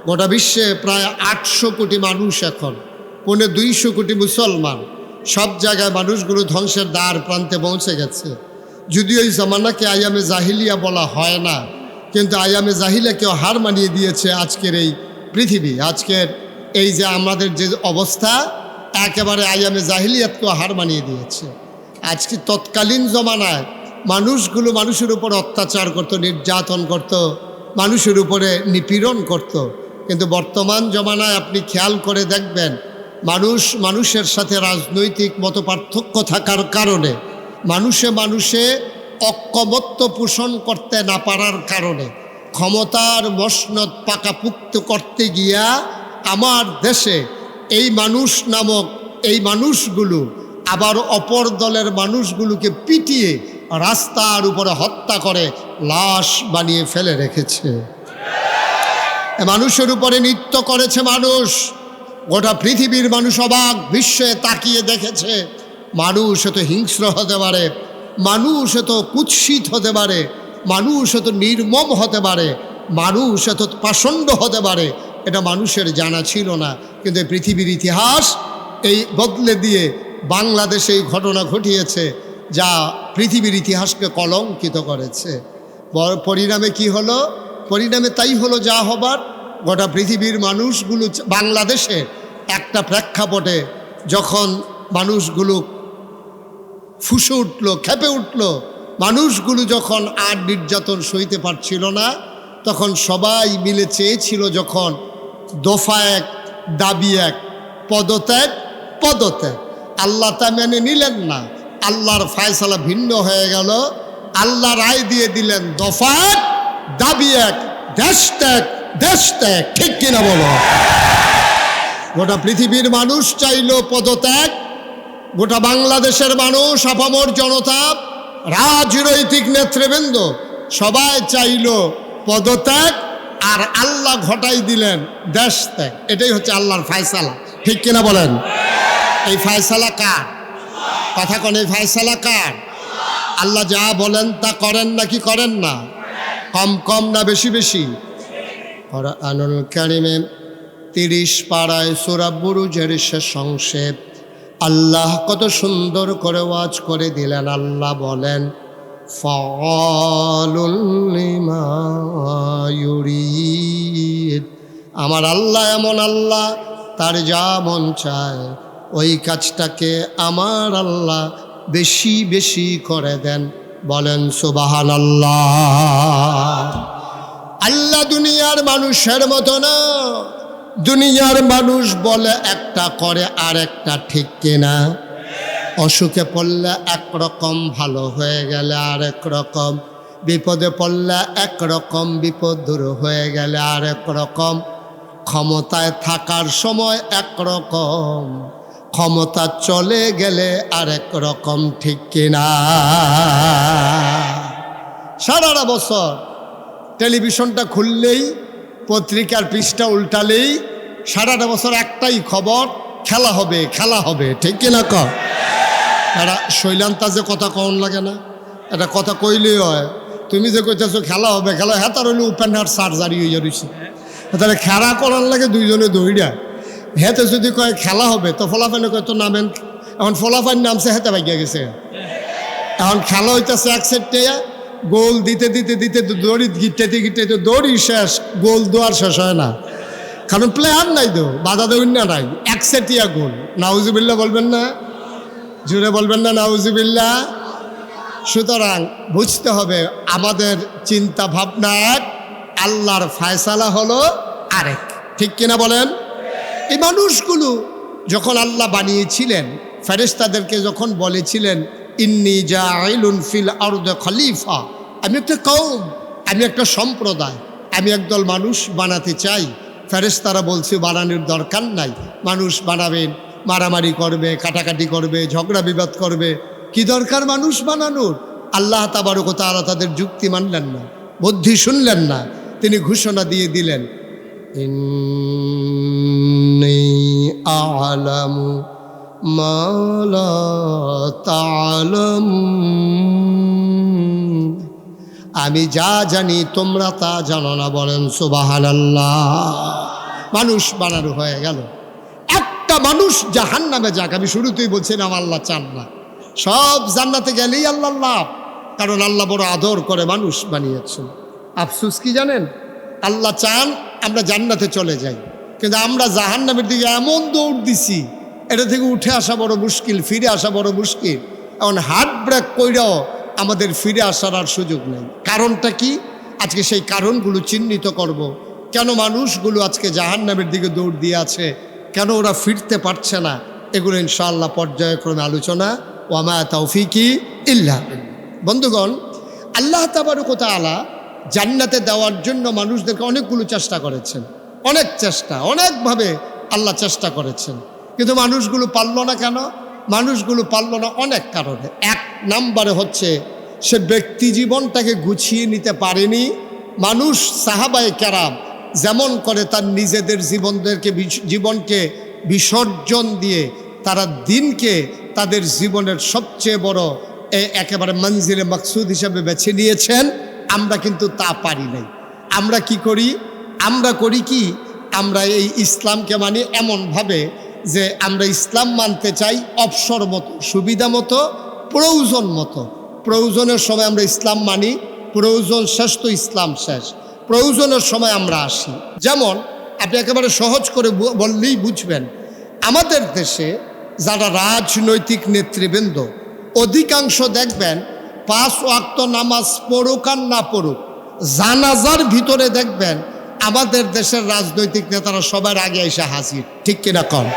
গোটা বিশ্বে প্রায় 800 কোটি মানুষ, এখন 250 কোটি মুসলমান, সব জায়গায় মানুষগুলো ধ্বংসের দ্বার প্রান্তে পৌঁছে গেছে। যদিও এই জামানাকে আয়ামে জাহিলিয়া বলা হয় না, কিন্তু আয়ামে জাহিলিয়াকেও হার মানিয়ে দিয়েছে আজকের এই পৃথিবী। আজকের এই যে আমাদের যে অবস্থা, একেবারে আয়ামে জাহিলিয়াতকেও হার মানিয়ে দিয়েছে। আজকে তৎকালীন জমানায় মানুষগুলো মানুষের উপর অত্যাচার করত, নির্যাতন করত, মানুষের উপরে নিপীড়ন করত। কিন্তু বর্তমান জমানায় আপনি খেয়াল করে দেখবেন, মানুষের সাথে রাজনৈতিক মতপার্থক্য থাকার কারণে, মানুষে ঐক্যমত্য পোষণ করতে না পারার কারণে, ক্ষমতার মসনদ পাকাপুক্ত করতে গিয়া আমার দেশে এই মানুষ নামক এই মানুষগুলো আবার অপর দলের মানুষগুলোকে পিটিয়ে রাস্তার উপরে হত্যা করে লাশ বানিয়ে ফেলে রেখেছে। মানুষের উপরে নৃত্য করেছে মানুষ। গোটা পৃথিবীর মানুষ অবাক বিশ্বে তাকিয়ে দেখেছে, মানুষ এত হিংস্র হতে পারে, মানুষ এত কুৎসিত হতে পারে, মানুষ এত নির্মম হতে পারে, মানুষ এত পাষণ্ড হতে পারে, এটা মানুষের জানা ছিল না। কিন্তু পৃথিবীর ইতিহাস এই বদলে দিয়ে বাংলাদেশে এই ঘটনা ঘটিয়েছে, যা পৃথিবীর ইতিহাসকে কলঙ্কিত করেছে। পরিণামে কি হলো? পরিণামে তাই হলো যা হবার। গোটা পৃথিবীর মানুষগুলো বাংলাদেশে একটা প্রেক্ষাপটে যখন মানুষগুলো ফুসে উঠল, খেপে উঠল, মানুষগুলো যখন আর নির্যাতন সইতে পারছিল না, তখন সবাই মিলে চেয়েছিল, যখন দফা এক দাবি এক, পদত্যাগ পদত্যাগ, আল্লাহ তা মেনে নিলেন না, আল্লাহর ফায়সালা ভিন্ন হয়ে গেল। আল্লাহ রায় দিয়ে দিলেন দফা এক, দাবি এক, দেশ ত্যাগ, দেশ ত্যাগ। ঠিক কিনা বলো? গোটা পৃথিবীর মানুষ চাইল পদত্যাগ, গোটা বাংলাদেশের মানুষ, আপামর জনতা, রাজনৈতিক নেতৃবৃন্দ সবাই চাইল পদত্যাগ, আর আল্লাহ ঘটাই দিলেন দেশ ত্যাগ। এটাই হচ্ছে আল্লাহর ফায়সালা। ঠিক কিনা বলেন? এই ফায়সালা কার? কথা কোন? এই ফায়সালা কার? আল্লাহ যা বলেন তা করেন নাকি করেন না? কম কম না বেশি বেশি? কুরআনুল কারীমে 30 পারায় সূরা বুরুজের শেষ অংশে আল্লাহ কত সুন্দর করে ওয়াজ করে দিলেন। আল্লাহ বলেন, ফাআলুল লিমা ইউরিদ। আমার আল্লাহ এমন আল্লাহ, তার যা মন চায় ওই কাজটাকে আমার আল্লাহ বেশি বেশি করে দেন। বলেন সুবহানাল্লাহ। আল্লাহ দুনিয়ার মানুষের মতো না। দুনিয়ার মানুষ বলে একটা, করে আর একটা। ঠিক কিনা? অসুখে পড়লে একরকম, ভালো হয়ে গেলে আরেক রকম, বিপদে পড়লে একরকম, বিপদ দূর হয়ে গেলে আরেক রকম, ক্ষমতায় থাকার সময় একরকম, ক্ষমতা চলে গেলে আরেক রকম। ঠিক কিনা? সারাটা বছর টেলিভিশনটা খুললেই, পত্রিকার পৃষ্ঠা উল্টালেই সারাটা বছর একটাই খবর, খেলা হবে, খেলা হবে। ঠিক কিনা? এটা শৈলান্তা যে কথা কন লাগে না, এটা কথা কইলেই হয়। তুমি যে কইতেছো খেলা হবে, খেলা, হ্যাঁ তার হইলে ওপেন হার্ট সার্জারি হয়ে যাচ্ছে। তাহলে খেলা করার লাগে দুইজনে দৌড়া। হেতে যদি কয় খেলা হবে, তো ফলাফানে কয় তো নামেন। এখন ফলাফান নামছে, হেতে ভাগিয়া গেছে। এখন খেলা হইতেছে এক সেটে, গোল দিতে দিতে দিতে দড়ি গিটাইতে গিটাইতে দড়ি শেষ, গোল দোয়ার শেষ হয় না, কারণ প্লেয়ার নাই, তো বাধা দেউন না, নাই একসেটিয়া গোল। নাউজুবিল্লাহ বলবেন না? জুড়ে বলবেন না নাউজুবিল্লাহ? সুতরাং বুঝতে হবে আমাদের চিন্তা ভাবনা এক, আল্লাহর ফায়সালা হলো আরেক। ঠিক কিনা বলেন? এই মানুষগুলো যখন আল্লাহ বানিয়েছিলেন, ফেরেশতাদেরকে যখন বলেছিলেন ইন্নী জাইলুন ফিল আরদি খলিফা, আমি একটা কওম, আমি একটা সম্প্রদায়, আমি একদল মানুষ বানাতে চাই। ফেরেশতারা বলছে বানানোর দরকার নাই, মানুষ বানাবেন, মারামারি করবে, কাটাকাটি করবে, ঝগড়া বিবাদ করবে, কি দরকার মানুষ বানানোর? আল্লাহ তাবারক ওয়া তাআলা তাদের যুক্তি মানলেন না, বুদ্ধি শুনলেন না। তিনি ঘোষণা দিয়ে দিলেন, ইন্নী আ'লামু মা লা তা'লামুন, আমি যা জানি তোমরা তা জানো না। বলেন সুবহানাল্লাহ। মানুষ বানানো হয়ে গেল। একটা মানুষ জাহান্নামে যাক, আমি শুরুতেই বলছিলাম আল্লাহ চান না। সব জান্নাতে গেলেই আল্লাহ লাভ, কারণ আল্লাহ বড় আদর করে মানুষ বানিয়েছেন। আফসোস কি জানেন? আল্লাহ চান আমরা জান্নাতে চলে যাই, কিন্তু আমরা জাহান্নামের দিকে এমন দৌড় দিছি, এটা থেকে উঠে আসা বড় মুশকিল, ফিরে আসা বড় মুশকিল। এখন হার্ট ব্রেক কইরাও আমাদের ফিরে আসার আর সুযোগ নেই। কারণটা কি? আজকে সেই কারণগুলো চিহ্নিত করব। কেন মানুষগুলো আজকে জাহান্নামের দিকে দৌড় দিয়ে আছে, কেন ওরা ফিরতে পারছে না, এগুলো ইনশাআল্লাহ পর্যায়ক্রমে আলোচনা। ওয়ামা তাওফিকি ইল্লা বিল্লাহ। বন্ধুগণ, আল্লাহ তাবারক ওয়া তাআলা জান্নাতে দেওয়ার জন্য মানুষদেরকে অনেকগুলো চেষ্টা করেছেন, অনেক চেষ্টা, অনেকভাবে আল্লাহ চেষ্টা করেছেন, কিন্তু মানুষগুলো পারল না। কেন মানুষগুলো পারল না? অনেক কারণে। এক নম্বরে হচ্ছে সে ব্যক্তি জীবনটাকে গুছিয়ে নিতে পারেনি। মানুষ সাহাবায়ে কেরাম যেমন করে তার নিজেদের জীবনকে বিসর্জন দিয়ে তারা দিনকে তাদের জীবনের সবচেয়ে বড় একেবারে মঞ্জিলে মাকসুদ হিসাবে বেছে নিয়েছেন, আমরা কিন্তু তা পারি নাই। আমরা কি করি? আমরা করি কি? আমরা এই ইসলামকে মানি এমনভাবে যে আমরা ইসলাম মানতে চাই অবসর মতো, সুবিধা মতো, প্রয়োজন মতো। প্রয়োজনের সময় আমরা ইসলাম মানি, প্রয়োজন শেষ তো ইসলাম শেষ। প্রয়োজনের সময় আমরা আসি। যেমন আপনি একেবারে সহজ করে বললেই বুঝবেন, আমাদের দেশে যারা রাজনৈতিক নেতৃবৃন্দ, অধিকাংশ দেখবেন 5 ওয়াক্ত নামাজ পড়ুক আর না পড়ুক, জানাজার ভিতরে দেখবেন আমাদের দেশের রাজনৈতিক নেতারা সবার আগে এসে হাজির। ঠিক কিনা কন?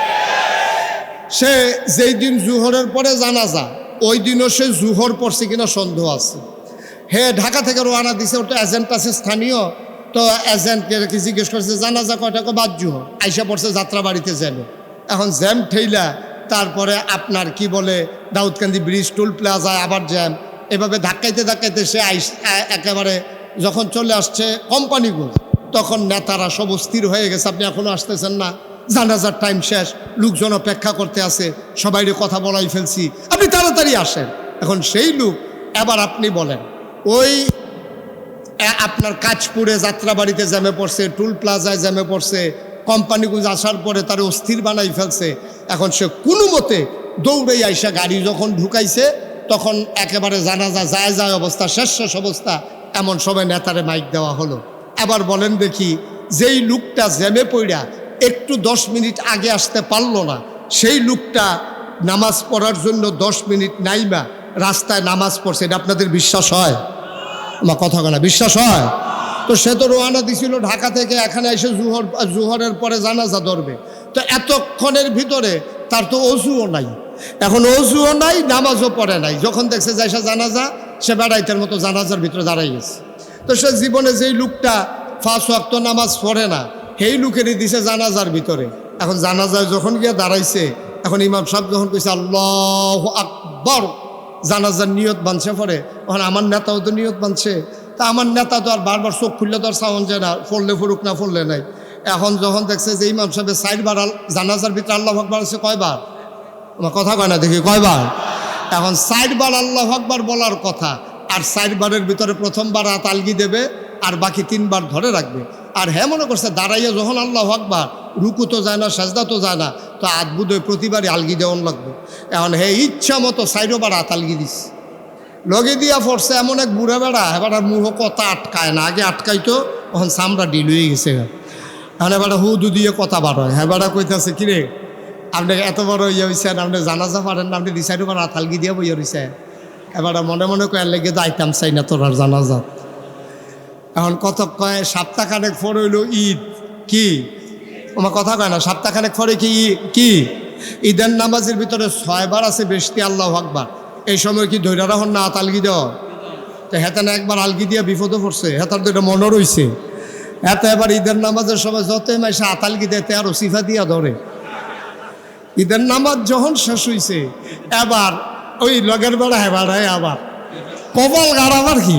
সে যেই দিন জুহরের পরে জানাজা, ওই দিনও সে জুহর পড়ছে কিনা সন্দেহ আছে। হে ঢাকা থেকে রওনা দিছে, ওর তো এজেন্ট আছে স্থানীয়, তো এজেন্টকে কি জিজ্ঞেস করছে জানাজা কয়টাকে বাজ্যু আইসা পড়ছে যাত্রাবাড়িতে যাবে। এখন জ্যাম ঠেইলা তারপরে আপনার কি বলে দাউদকান্দি ব্রিজ টোল প্লাজায় আবার জ্যাম, এভাবে ধাক্কাইতে ধাক্কাইতে সে একেবারে যখন চলে আসছে কোম্পানিগুলো, তখন নেতারা সব স্থির হয়ে গেছে, আপনি এখনো আসতেছেন না, জানাজার টাইম শেষ, লোকজন অপেক্ষা করতে আছে, সবাইরে কথা বলাই ফেলছি, আপনি তাড়াতাড়ি আসেন। এখন সেই লোক এবার আপনি বলেন, ওই আপনার কাজপুরে যাত্রাবাড়িতে জ্যামে পড়ছে, টুল প্লাজায় জ্যামে পড়ছে, কোম্পানিগুলো আসার পরে তার অস্থির বানাই ফেলছে। এখন সে কোনো মতে দৌড়ে আইসা গাড়ি যখন ঢুকাইছে, তখন একেবারে জানাজা যায় অবস্থা, শেষ অবস্থা, এমন সময় নেতারে মাইক দেওয়া হলো। এবার বলেন দেখি, যেই লোকটা জ্যামে পড়া একটু 10 মিনিট আগে আসতে পারলো না, সেই লোকটা নামাজ পড়ার জন্য 10 মিনিট নাইবা রাস্তায় নামাজ পড়ছে, এটা আপনাদের বিশ্বাস হয়? আমার কথা বলা বিশ্বাস হয়? তো সে তো রওনা দিছিল ঢাকা থেকে, এখানে এসে জোহরের পরে জানাজা ধরবে, তো এতক্ষণের ভিতরে তার তো অজুও নাই, এখন অজুও নাই, নামাজও পড়ে নাই, যখন দেখছে যাইসা জানাজা, সে বেড়াইতের মতো জানাজার ভিতরে দাঁড়াই গেছে। তো সে জীবনে যেই লোকটা 5 ওয়াক্ত নামাজ পড়ে না, সেই লোকেরই দিছে জানাজার ভিতরে। এখন জানাজায় যখন গিয়ে দাঁড়াইছে, এখন ইমাম সাহেব যখন কইছে আল্লাহু আকবার, জানাজার নিয়ত বানছে পরে, এখন আমার নেতাও তো নিয়ত বানছে, তা আমার নেতা তো আর বারবার চোখ খুললে তো আর সাউন্ড যায় না, পড়লে ফুরুক না পড়লে নাই। এখন যখন দেখছে যে ইমাম সাহেবের 4 বার জানাজার ভিতরে আল্লাহু আকবার আছে, কয়বার? আমার কথা কয় না দেখি, কয়বার? এখন 4 বার আল্লাহু আকবার বলার কথা, আর 4 বারের ভিতরে প্রথমবার হাত আলগি দেবে, আর বাকি 3 বার ধরে রাখবে। আর হ্যাঁ মনে করছে দাঁড়াইয়া যখন আল্লাহু আকবার, রুকু তো যায় না, সাজদা তো যায় না, তো হাত বুধে প্রতিবারই আলগি দেওয়ান লাগবে। এখন হে ইচ্ছা মতো 4 বার হাত আলগি দিস, লগে দিয়া পড়ছে এমন এক বুড়া বেড়া, এবার মুহ কথা আটকায় না, আগে আটকাইতো, তখন চামড়া ডিল হয়ে গেছে। এখন এবার হুদু দিয়ে কথা বার হয়, হ্যাঁ বেড়া কইতেছে কিরে আপনি এত বড় ইয়ে হয়েছেন, আপনি জানাজা পারেন না, আপনি 2 বার হাত আলগি দিয়া বইয়া রয়েছে। এবার মনে মনে কয়ার লেগে যাইতাম চাই না তোর আর জানাজা। এখন কত কয়, সপ্তাহখানেক পর হইল ঈদ, কি আমার কথা কয় না, সপ্তাহখানেক পরে কি ঈদের নামাজের ভিতরে 6 বার আছে বেশি আল্লাহু আকবার, এই সময় কি ধৈর্য রাখুন না হাত আলগি দেওয়া? তো হেতানে একবার আলগি দিয়া বিপদে পড়ছে, হেতার তো এটা মনে রয়েছে, হেতে এবার ঈদের নামাজের সময় যতই মাইসে হাত আলগি দেয় আরো সিফা দিয়া ধরে। ঈদের নামাজ যখন শেষ হয়েছে, এবার ওই লগের বেড়া হেবাড়ায় আবার কপাল গাড়াবার কি,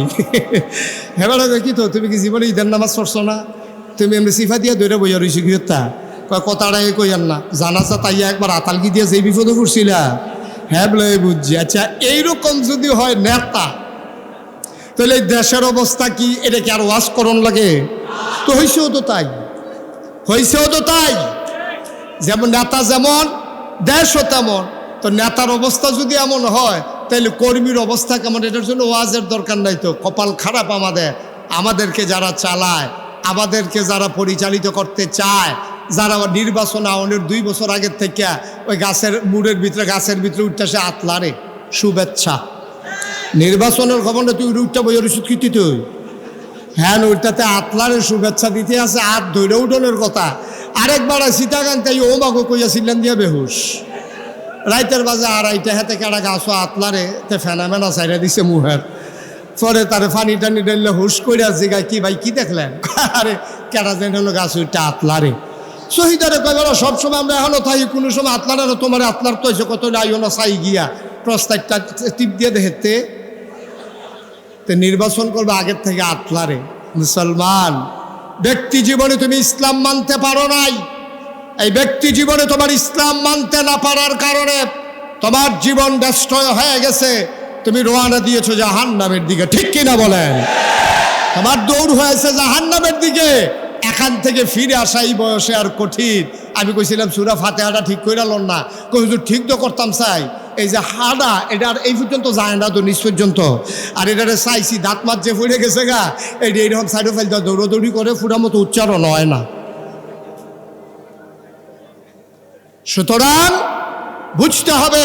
হেবাড়া দেখি তো তুমি কি জীবনে ঈদের নামাজ পড়ছো না, তুমি এমনি সিফা দিয়া ধরে বইয়া রয়েছি কি তা কথাটাই কইয়ান না, জানাজা তাইয়া একবার আতালগি দিয়া যে বিপদে পড়ছিলা, হ্যাঁ বলে বুঝছি। আচ্ছা এইরকম যদি হয় নেতা, তাহলে দেশের অবস্থা কি, এটা কি আর ওয়াজ করণ লাগে? তো হয়েছেও তো তাই, যেমন নেতা যেমন দেশও তেমন। তো নেতার অবস্থা যদি এমন হয়, তাহলে কর্মীর অবস্থা কেমন? এটার জন্য ওয়াজের দরকার নাই তো। কপাল খারাপ আমাদেরকে যারা চালায়, আমাদেরকে যারা পরিচালিত করতে চায়, যারা নির্বাচন আওয়ানের 2 বছর আগের থেকে ওই গাছের উঠতেছে আতলারে শুভেচ্ছা, নির্বাচনের খবর না, তুই উঠটা বই কীর্তি তুই, হ্যাঁ ওইটাতে আতলারে শুভেচ্ছা দিতে আছে, হাত ধৈর্য উঠনের কথা। আরেকবার সীতাকান্ত তাই ও মাগো কইয়াছিলেন দিয়া বেহুশ, রাইতের বাজে 2:30 হাতে কেডা গাছও আতলারে তে ফেনামেনা সাইডে দিছে মুহের, পরে তারে ফানি টানি ডাইলে হুশ কইরা জিগায় কি ভাই কি দেখলেন, আরে কেডা যেন হলো গাছ ওইটা আতলারে। শহীদারে কয়বার সবসময় আমরা এখনো তাই, কোনো সময় আতলারে তোমার আতলার তো কত আইও না চাই গিয়া প্রস্তাবটা টিপ দিয়ে দেখতে, তো নির্বাচন করবে আগের থেকে আতলারে। মুসলমান ব্যক্তি জীবনে তুমি ইসলাম মানতে পারো নাই, এই ব্যক্তি জীবনে তোমার ইসলাম মানতে না পারার কারণে তোমার জীবন ডেস্ট্রয় হয়ে গেছে, তুমি রওনা দিয়েছো জাহান্নামের দিকে, ঠিক কিনা বলেন? তোমার দৌড় হয়েছে জাহান্নামের দিকে, এখান থেকে ফিরে আসা এই বয়সে আর কঠিন। আমি কইছিলাম সূরা ফাতিহাটা ঠিক কইরা লন না, কই হুজুর ঠিক তো করতাম চাই, এই যে হাডা এটা আর এই পর্যন্ত যায় না তো নিচ পর্যন্ত, আর এটারে চাইছি দাঁত মাত যে ফুড়ে গেছে গা, এইটা এইরকম সাইডে ফেলতে দৌড়াদৌড়ি করে ফুড়া মতো উচ্চারণ হয় না। সুতরাং বুঝতে হবে,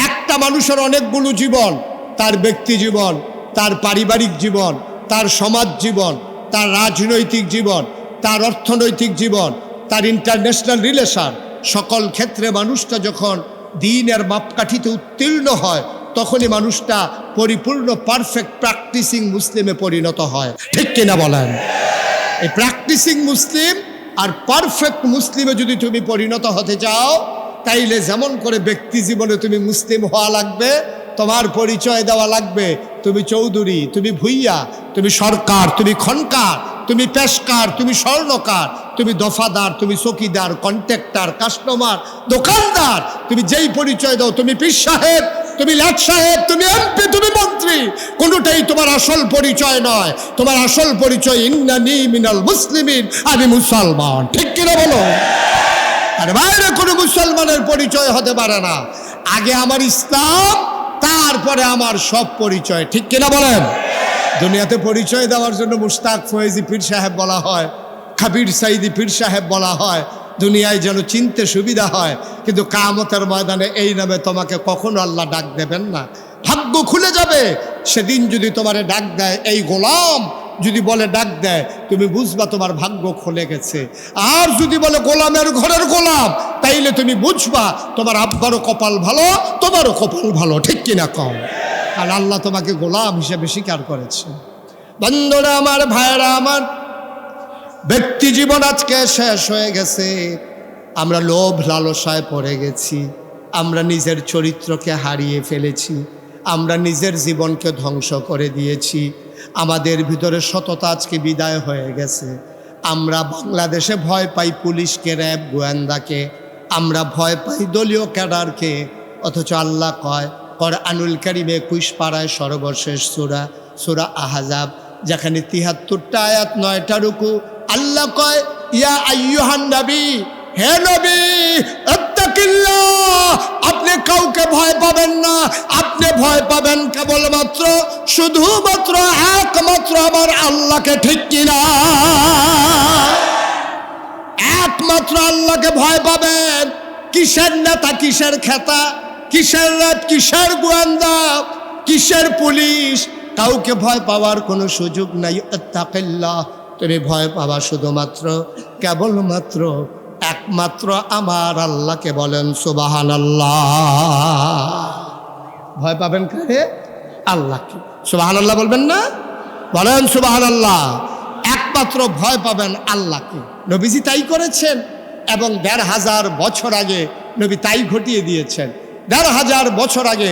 একটা মানুষের অনেকগুলো জীবন, তার ব্যক্তি জীবন, তার পারিবারিক জীবন, তার সমাজ জীবন, তার রাজনৈতিক জীবন, তার অর্থনৈতিক জীবন, তার ইন্টারন্যাশনাল রিলেশন, সকল ক্ষেত্রে মানুষটা যখন দিনের মাপকাঠিতে উত্তীর্ণ হয়, তখনই মানুষটা পরিপূর্ণ পারফেক্ট প্র্যাকটিসিং মুসলিমে পরিণত হয়। ঠিক কিনা বলেন? এই প্র্যাকটিসিং মুসলিম আর পারফেক্ট মুসলিমে যদি তুমি পরিণত হতে চাও, তাইলে যেমন করে ব্যক্তি জীবনে তুমি মুসলিম হওয়া লাগবে, তোমার পরিচয় দেওয়া লাগবে তুমি চৌধুরী, তুমি ভুইয়া, তুমি সরকার, তুমি খনকার, তুমি পেশকার, তুমি স্বর্ণকার, তুমি দফাদার, তুমি চকিদার, কন্ট্রাক্টর, কাস্টমার, দোকানদার, তুমি যেই পরিচয় দাও, তুমি পীর সাহেব, তুমি লাট সাহেব, তুমি এমপি, তুমি মন্ত্রী, কোনোটাই তোমার আসল পরিচয় নয়। তোমার আসল পরিচয় ইন্নানি মিনাল মুসলিমিন, আমি মুসলমান। ঠিক কিনা বলো? আর বাইরে কোনো মুসলমানের পরিচয় হতে পারে না। আগে আমার ইসলাম, তারপরে আমার সব পরিচয়। ঠিক কিনা বলেন? দুনিয়াতে পরিচয় দেওয়ার জন্য মুশতাক ফয়েজি পীর সাহেব বলা হয়, খাবির সাইদি পীর সাহেব বলা হয়, দুনিয়ায় যেন চিনতে সুবিধা হয়। কিন্তু কিয়ামতের ময়দানে এই নামে তোমাকে কখনো আল্লাহ ডাক দেবেন না। ভাগ্য খুলে যাবে সেদিন যদি তোমারে ডাক দেয়, এই গোলাম যদি বলে ডাক দেয়, তুমি বুঝবা তোমার ভাগ্য খুলে গেছে। আর যদি বলে গোলামের ঘরের গোলাম, তাইলে তুমি বুঝবা তোমার আব্বারও কপাল ভালো, তোমারও কপাল ভালো। ঠিক কিনা কম? আর আল্লাহ তোমাকে গোলাম হিসেবে স্বীকার করেছে। বন্ধুরা আমার, ভাইয়েরা আমার, ব্যক্তি জীবন আজকে শেষ হয়ে গেছে। আমরা লোভ লালসায় পড়ে গেছি, আমরা নিজের চরিত্রকে হারিয়ে ফেলেছি, আমরা নিজের জীবনকে ধ্বংস করে দিয়েছি। আমাদের ভিতরে সততা আজকে বিদায় হয়ে গেছে। আমরা বাংলাদেশে ভয় পাই পুলিশকে, র্যাব, গোয়েন্দাকে, আমরা ভয় পাই দলীয় ক্যাডারকে। অথচ আল্লাহ কয় কোরআনুল কারীমে 21 পারায় সর্বশেষ সূরা, সূরা আহজাব, যেখানে 73টা আয়াত, 9টা রুকু, আল্লাহ কয় ইয়া আইয়ুহান নবী, হে নবী, আত্তাকিল্লাহ, আপনি কাউকে ভয় পাবেন না, আপনি ভয় পাবেন কেবলমাত্র, শুধুমাত্র, একমাত্র আমার আল্লাহকে। ঠিক কিনা? একমাত্র আল্লাহকে ভয় পাবেন। কিসের নেতা, কিসের খেতা, কিসের র্যাব, কিসের গোয়েন্দা, কিসের পুলিশ, কাউকে ভয় পাওয়ার কোনো সুযোগ নাই। আত্তাকিল্লাহ, তুমি ভয় পাবা শুধুমাত্র, কেবলমাত্র, একমাত্র আমার আল্লাহকে। বলেন সুবহানাল্লাহ। ভয় পাবেন কারে? আল্লাহকে। সুবহানাল্লাহ বলবেন না? বলেন সুবহানাল্লাহ। একমাত্র ভয় পাবেন আল্লাহকে। নবীজি তাই করেছেন এবং ১৫০০ বছর আগে নবী তাই ঘটিয়ে দিয়েছেন। ১৫০০ বছর আগে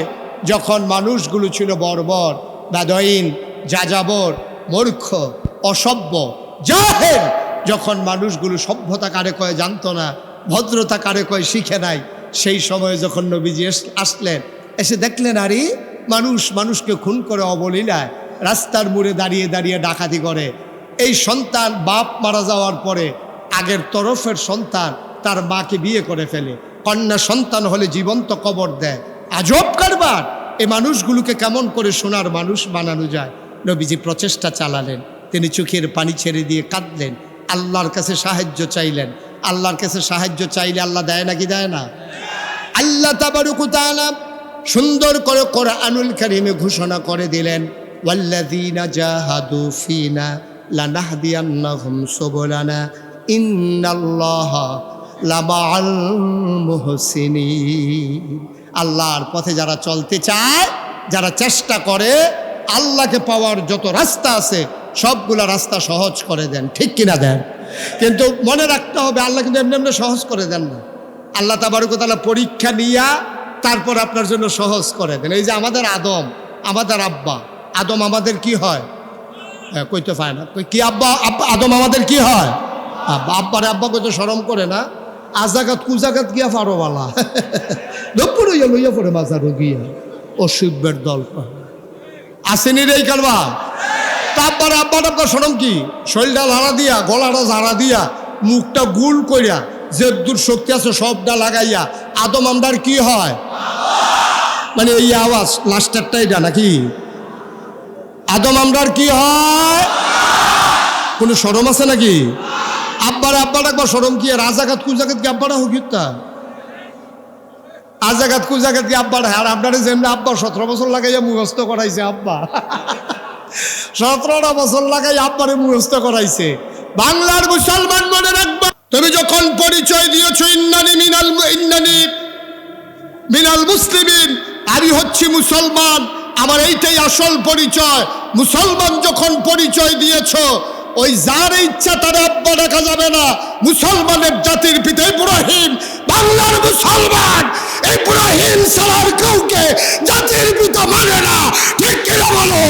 যখন মানুষগুলো ছিল বর্বর, বাদইন, যাযাবর, মূর্খ, অসভ্য, জাহেল, যখন মানুষগুলো সভ্যতা কারে কয় জানতো না, ভদ্রতা কারে কয় শিখে নাই, সেই সময় যখন নবীজি আসলেন, এসে দেখলেন আরে মানুষ মানুষকে খুন করে অবলীলায়, রাস্তার মোড়ে দাঁড়িয়ে দাঁড়িয়ে ডাকাতি করে। এই সন্তান বাপ মারা যাওয়ার পরে আগের তরফের সন্তান তার মাকে বিয়ে করে ফেলে, কন্যা সন্তান হলে জীবন্ত কবর দেয়। আজব কারবার। এই মানুষগুলোকে কেমন করে সোনার মানুষ বানানো যায়? নবীজি প্রচেষ্টা চালালেন। তিনি চোখের পানি ছেড়ে দিয়ে কাঁদলেন, আল্লাহর কাছে সাহায্য চাইলেন। আল্লাহর কাছে সাহায্য চাইলে আল্লাহ দেয় নাকি দেয় না? আল্লাহ তাবারক ওয়া তাআলা সুন্দর করে কোরআনুল কারীমে ঘোষণা করে দিলেন, ওয়াল্লাযীনা জাহাদু ফীনা লানাহদিয়ান্নাহুম সুবুলানা ইন্নাল্লাহা লামাআল মুহসিনিন। আল্লাহর পথে যারা চলতে চায়, যারা চেষ্টা করে, আল্লাহকে পাওয়ার যত রাস্তা আছে সবগুলা রাস্তা সহজ করে দেন। ঠিক কিনা দেন? কিন্তু মনে রাখতে হবে আল্লাহ কিন্তু এমনি এমনি সহজ করে দেন না। আল্লাহ তাবারক ওয়া তাআলা পরীক্ষা নিয়া তারপর আপনার জন্য সহজ করে দেন। এই যে আমাদের আদম, আমাদের আব্বা আদম আমাদের কি হয়? কইতে পায় না, কি আব্বা, আদম আমাদের কি হয়? আব্বা। আব্বারে আব্বা কইতে শরম করে না, আজাগাত কুজাগাত গিয়া ফারোওয়ালা দপ্পুর হইয়া লইয়া পড়ে মাজারও গিয়া অসুব্যের দল আসেনি রে এই কালবা। তারপরে আব্বাটা শরম কি? শরীরটা লাড়া দিয়া, গলাটা ঝাড়া দিয়া, মুখটা গুল করিয়া, যে দূর শক্তি আছে সবটা লাগাইয়া আদম আমরার কি হয়? মানে এই আওয়াজ লাস্টারটা এটা নাকি? আদম আমরার কি হয়? কোনো শরম আছে নাকি? আব্বাটা একবার শরম কি? রাজাঘাত কুজাঘাত কি আব্বাটা হুকিতা? আজাঘাত কুজাঘাত কি আব্বাটা? আর আপনারা যেমনি আব্বা 17 বছর লাগাইয়া মুখস্থ করাইছে, আব্বা 17টা বছর লাগাই আব্বারে মুখস্থ করাইছে। বাংলার মুসলমান মনে রাখবা, তুমি যখন পরিচয় দিয়েছো ইন্নানি মিনাল মুসলিমিন, আমি হচ্ছি মুসলমান, আমার এইটাই আসল পরিচয়। মুসলমান যখন পরিচয় দিয়েছ, ওই যার ইচ্ছা তার আব্বা ডাকা যাবে না। মুসলমানের জাতির পিতা ইব্রাহিম, বাংলার মুসলমান। ইব্রাহিম ছাড়ার কাউকে জাতির পিতা মানে না, ঠিক কিনা বলো?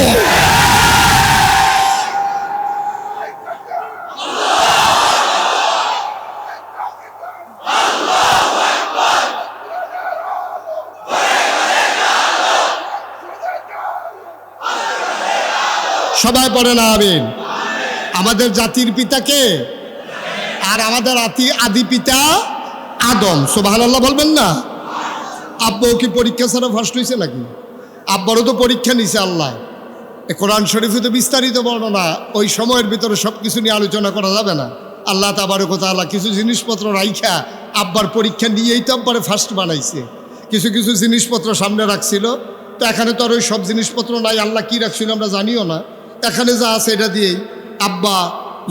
সবাই পড়েন আমিন। আমাদের জাতির পিতাকে আর আমাদের আদি পিতা আদম। সুবহানাল্লাহ বলবেন না? আব্বাও কি পরীক্ষা ছাড়া ফার্স্ট হয়েছে নাকি? আব্বারও তো পরীক্ষা নিছে আল্লাহ। কোরআন শরীফে তো বিস্তারিত বর্ণনা, ওই সময়ের ভিতরে সব কিছু নিয়ে আলোচনা করা যাবে না। আল্লাহ তাবারক ওয়া তাআলা কিছু জিনিসপত্র রাইখা আব্বার পরীক্ষা নিয়েই তো আব্বারে ফার্স্ট বানাইছে। কিছু কিছু জিনিসপত্র সামনে রাখছিল, তো এখানে তো আর ওই সব জিনিসপত্র নাই। আল্লাহ কি রাখছিল আমরা জানিও না। এখানে যা আছে এটা দিয়েই আব্বা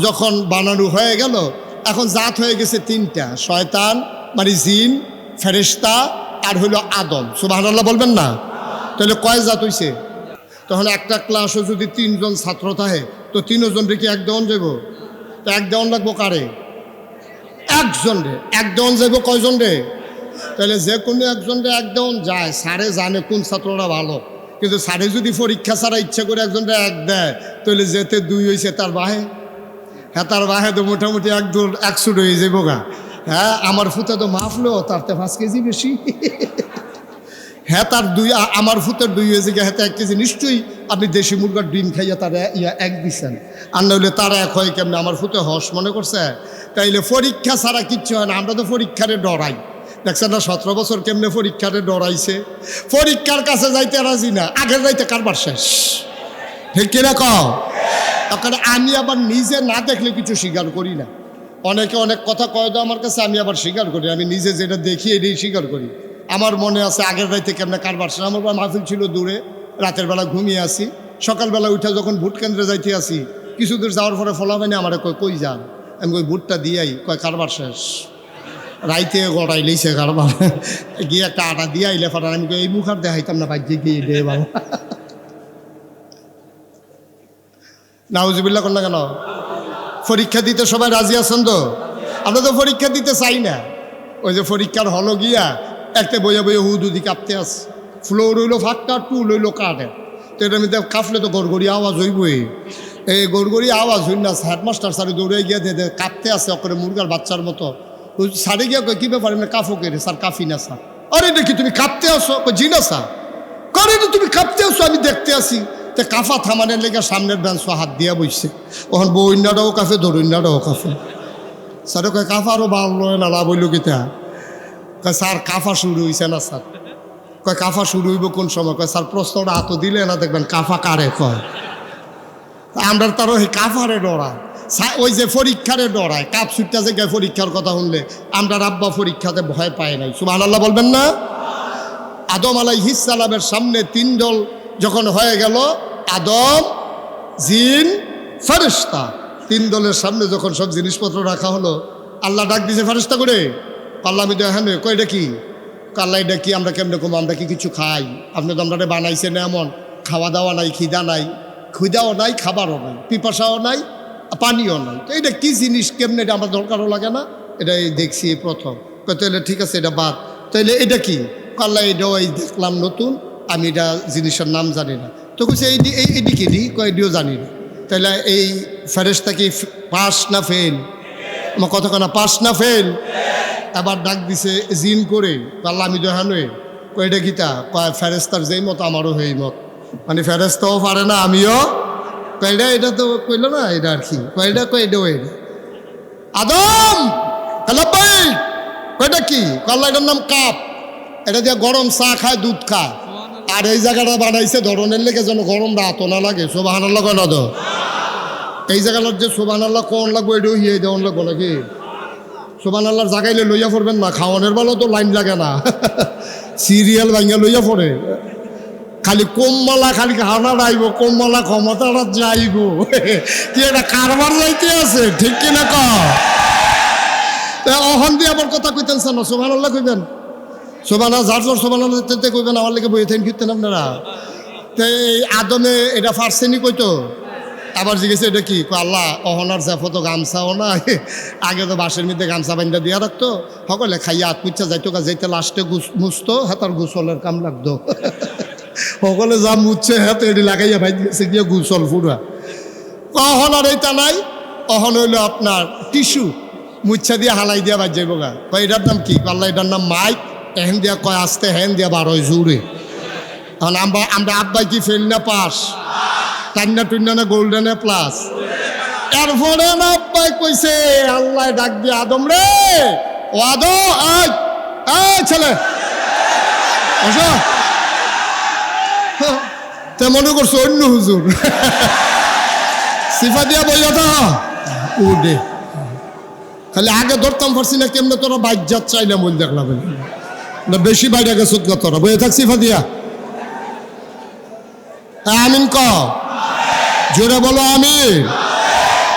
যখন বানানো হয়ে গেল, এখন জাত হয়ে গেছে তিনটা, শয়তান মানে জিন, ফেরেশতা আর হইল আদম। সুবহানাল্লাহ বলবেন না? তাহলে কয় জাত হইছে? তখন একটা ক্লাসও যদি 3 জন ছাত্র থাকে, তো 3 জনরে কি এক দেওয়ান যাব? তো এক দেওয়ান লাগবো কারে? একজন রে। এক দেওয়ান যাইব কয়জন রে? তাহলে যে কোনো একজন রে এক দেওয়ান যায়। স্যারে জানে কোন ছাত্ররা ভালো, কিন্তু স্যারে যদি পরীক্ষা ছাড়া ইচ্ছা করে একজনটা এক দেয়, তাহলে যেতে 2 হয়েছে তার বাহে। হ্যাঁ, তার বাহে তো মোটামুটি 100 হয়ে যাবো গা। হ্যাঁ, আমার ফুতে তো মাফলো, তার তো 5 কেজি বেশি। হ্যাঁ, তার আমার ফুতের 2 হয়েছে গিয়ে, হ্যাঁ 1 কেজি নিশ্চয়ই আপনি দেশি মুরগার ডিম খাইয়া তার এক দিচ্ছেন, আর নইলে তারা এক হয় কেমনি? আমার ফুতে হস মনে করছে। তাইলে পরীক্ষা ছাড়া কিচ্ছু হয় না। আমরা তো পরীক্ষারে ডরাই। দেখছেন না 17 বছর কেমনে পরীক্ষারে ডরাইছে। পরীক্ষার কাছে যাইতে রাজি না, আগের যাইতে কারবার শেষ। ঠিক কিনা কও? তখন আমি আবার নিজে না দেখলে কিছু স্বীকার করি না। অনেকে অনেক কথা কয় তো আমার কাছে, আমি আবার স্বীকার করি। আমি নিজে যেটা দেখি এটাই স্বীকার করি। আমার মনে আছে আগের রাইতে কেমনে কারবার শেষ। আমার মাহফিল ছিল দূরে, রাতের বেলা ঘুমিয়ে আসি, সকালবেলা উঠে যখন ভোট কেন্দ্রে যাইতে আসি, কিছু দূর যাওয়ার পরে ফলাফানি আমার কই যান? আমি কই ভোটটা দিয়াই। কয় কারবার শেষ, রাইতে গড়াই লইছে কারবার। গিয়ে একটা আটা দিয়ে আইলে ফাটার। আমি এই মুখ আর দেখাইতাম না, বাজ্যে গিয়ে দে বাবা। নাউজুবিল্লাহ কন্যা কেন? পরীক্ষা দিতে সবাই রাজি আছেন তো? আমরা তো পরীক্ষা দিতে চাই না। ওই যে পরীক্ষার হলো গিয়া একটা বইয়া বইয়া হুদুদি কাঁপতে আস, ফ্লোর হইলো ফাঁকটা, টুল হইলো কাঠের। তো এটার মধ্যে কাঁপলে তো গড়গড়ি আওয়াজ হইবই। এই গড়গড়ি আওয়াজ হইল না, হেডমাস্টার স্যারে দৌড়ে গিয়ে দে কাঁপতে আসে অকরে মুরগার বাচ্চার মতো। স্যারে গিয়া কী ব্যাপার? এমনি কাফো কে রে? স্যার কাফি না স্যার। আরে দেখি তুমি কাঁপতে আসো? জি না স্যার। করে না তুমি কাঁপতে আসো, আমি দেখতে আসি। তো কাফা থামানের লেগে সামনের বেঞ্চ হাত দিয়া বসছে। ওখান বইন্যাটাও কাফে, ধরুন্যাটাও কাফে। স্যারে কয় কাফা আরও বাড়লো না, লাভ হইল কিতা? কয় স্যার কাফা শুরু হয়েছে না স্যার। কয় কাফা শুরু হইব কোন সময়? কয় স্যার প্রশ্নটা হাত দিলে না, দেখবেন কাফা কারে কয়। আমরা তার ওই কাফারে ডরায়, ওই যে পরীক্ষারে ডরায়। কাপ সুটটা যে গায়ে পরীক্ষার কথা শুনলে আমরা রাব্বা পরীক্ষাতে ভয় পায় নাই। সুবহানাল্লাহ বলবেন না? আদম আলাইহিস সালামের সামনে 3 দল যখন হয়ে গেল, আদম, জিন, ফেরেশতা, 3 দলের সামনে যখন সব জিনিসপত্র রাখা হলো, আল্লাহ ডাক দিয়েছে ফেরেশতা করে, পাল্লা মিদে হ্যাঁ কয় এটা কি? কাল্লা এটা কি? আমরা কেমনে কম? আমরা কি কিছু খাই? আপনি তো আমরা বানাইছেন এমন, খাওয়া দাওয়া নাই, খিদা নাই, ক্ষুদাও নাই, খাবারও নাই, পিপাসাও নাই, পানিও নাই। তো এটা কী জিনিস? কেমনে এটা আমার দরকারও লাগে না, এটাই দেখছি প্রথম। তাহলে ঠিক আছে, এটা বাদ। তাইলে এটা কি? কাল্লা এটাও এই দেখলাম নতুন, আমি এটা জিনিসের নাম জানি না। তো কইছে এইটি কি দি? কয়টিও জানি না। তাহলে এই ফেরেশতা কি পাস না ফেল? আমার কথা কেনা পাস না ফেল? আবার ডাক দিছে জিন করে, কাল্লা আমি দেখানো কয়টা গীতা? কয় ফেরেশতার যেই মত আমারও সেই মত। মানে ফেরেশতাও পারে না, আমিও। কয়টা? এটা তো কইল না, এটা আর কি কয়টা? কয়টা এটা আদম কাল্লা ভাই কয়টা কি? কাল্লা এটার নাম কাপ। এটা দিয়ে গরম চা খায়, দুধ খায়। আর এই জায়গাটা বানাইছে ধরনের লেগে যেন গরমটা এত না লাগে। সুবহানাল্লাহ কয় না তো? এই জায়গাটার যে সুবহানাল্লাহ কোন লাগবো, এটাও হিয়ে দেওয়ান লাগবো নাকি? সুবহানাল্লাহর জাগাইলে লইয়া পড়বেন না, খাওয়ানোর বেলা তো লাইন লাগে না। সিরিয়াল ভাঙিয়া লইয়া পড়ে, খালি কমমালা, খালি হানা রাইব, কমমালা ক্ষমতাটা যাইব। কি এটা কারবার যাইতে আছে, ঠিক কিনা কও? অহন দিয়ে আবার কথা কইতেন না, সুবহানাল্লাহ কইবেন। সোবানা যার জোর সোবানা দিতে কইবেন আমার লেগে বইয়ে থাকেন কীর্তেন আপনারা। তো এই আদমে এটা ফার্সেনি কইতো, আবার জিজ্ঞেসে এটা কি আল্লাহ অহনার জাফো তো গামছাও না, আগে তো বাঁশের মধ্যে গামছা বান্ধা দিয়া রাখতো, সকলে খাইয়া আত্মীচ্ছা যাইতো যাইতে লাস্টে মুছতো হাতার গুসলের কাম লাগতো। সকলে যা মুছছে হাতে এটি লাগাইয়া ভাই দিয়েছে গিয়ে গুসল ফুরা। অহনার এইটা নাই, অহন হইলো আপনার টিস্যু মুচ্ছা দিয়ে হালাই দিয়া বাজ যাইব গা। কয় এটার নাম কি? আল্লাহ এটার নাম মাইক। এহেন দিয়া কয় আসতে, হেন দিয়া 12 জুড়ে। এখন আমরা আব্বাই কি ফেল না পাস, কান্না টুন্না না গোল্ডেনে প্লাস। এরপরে না আব্বাই কইছে আল্লাহ ডাক দিয়ে আদম রে, ও আদম এই ছেলে তে মনে করছো অন্য হুজুর সিফা দিয়া বইয়া তো উঠে খালি আগে ধরতাম পারছি না কেমনে তোরা বাইক যাত চাইলাম বল দেখলাম না বেশি বাইরে গেছো তোরা বইয়া থাক সিফা দিয়া। আমিন ক জোরে বলো আমিন।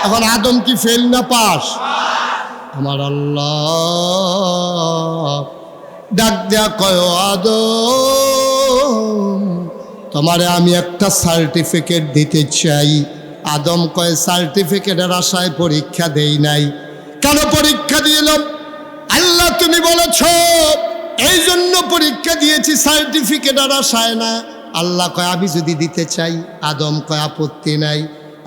এখন আদম কি ফেল না পাস? আমার আল্লাহ ডাক দেয়া কয় আদম তোমারে আমি একটা সার্টিফিকেট দিতে চাই। আদম কয় সার্টিফিকেটের আশায় পরীক্ষা দেই নাই। কেন পরীক্ষা দিলাম? আল্লাহ তুমি বলেছ এই জন্য পরীক্ষা দিয়েছি, সার্টিফিকেটের আশায় না। আল্লাহ কয় আমি যদি দিতে চাই? আদম কয় আপত্তি নাই।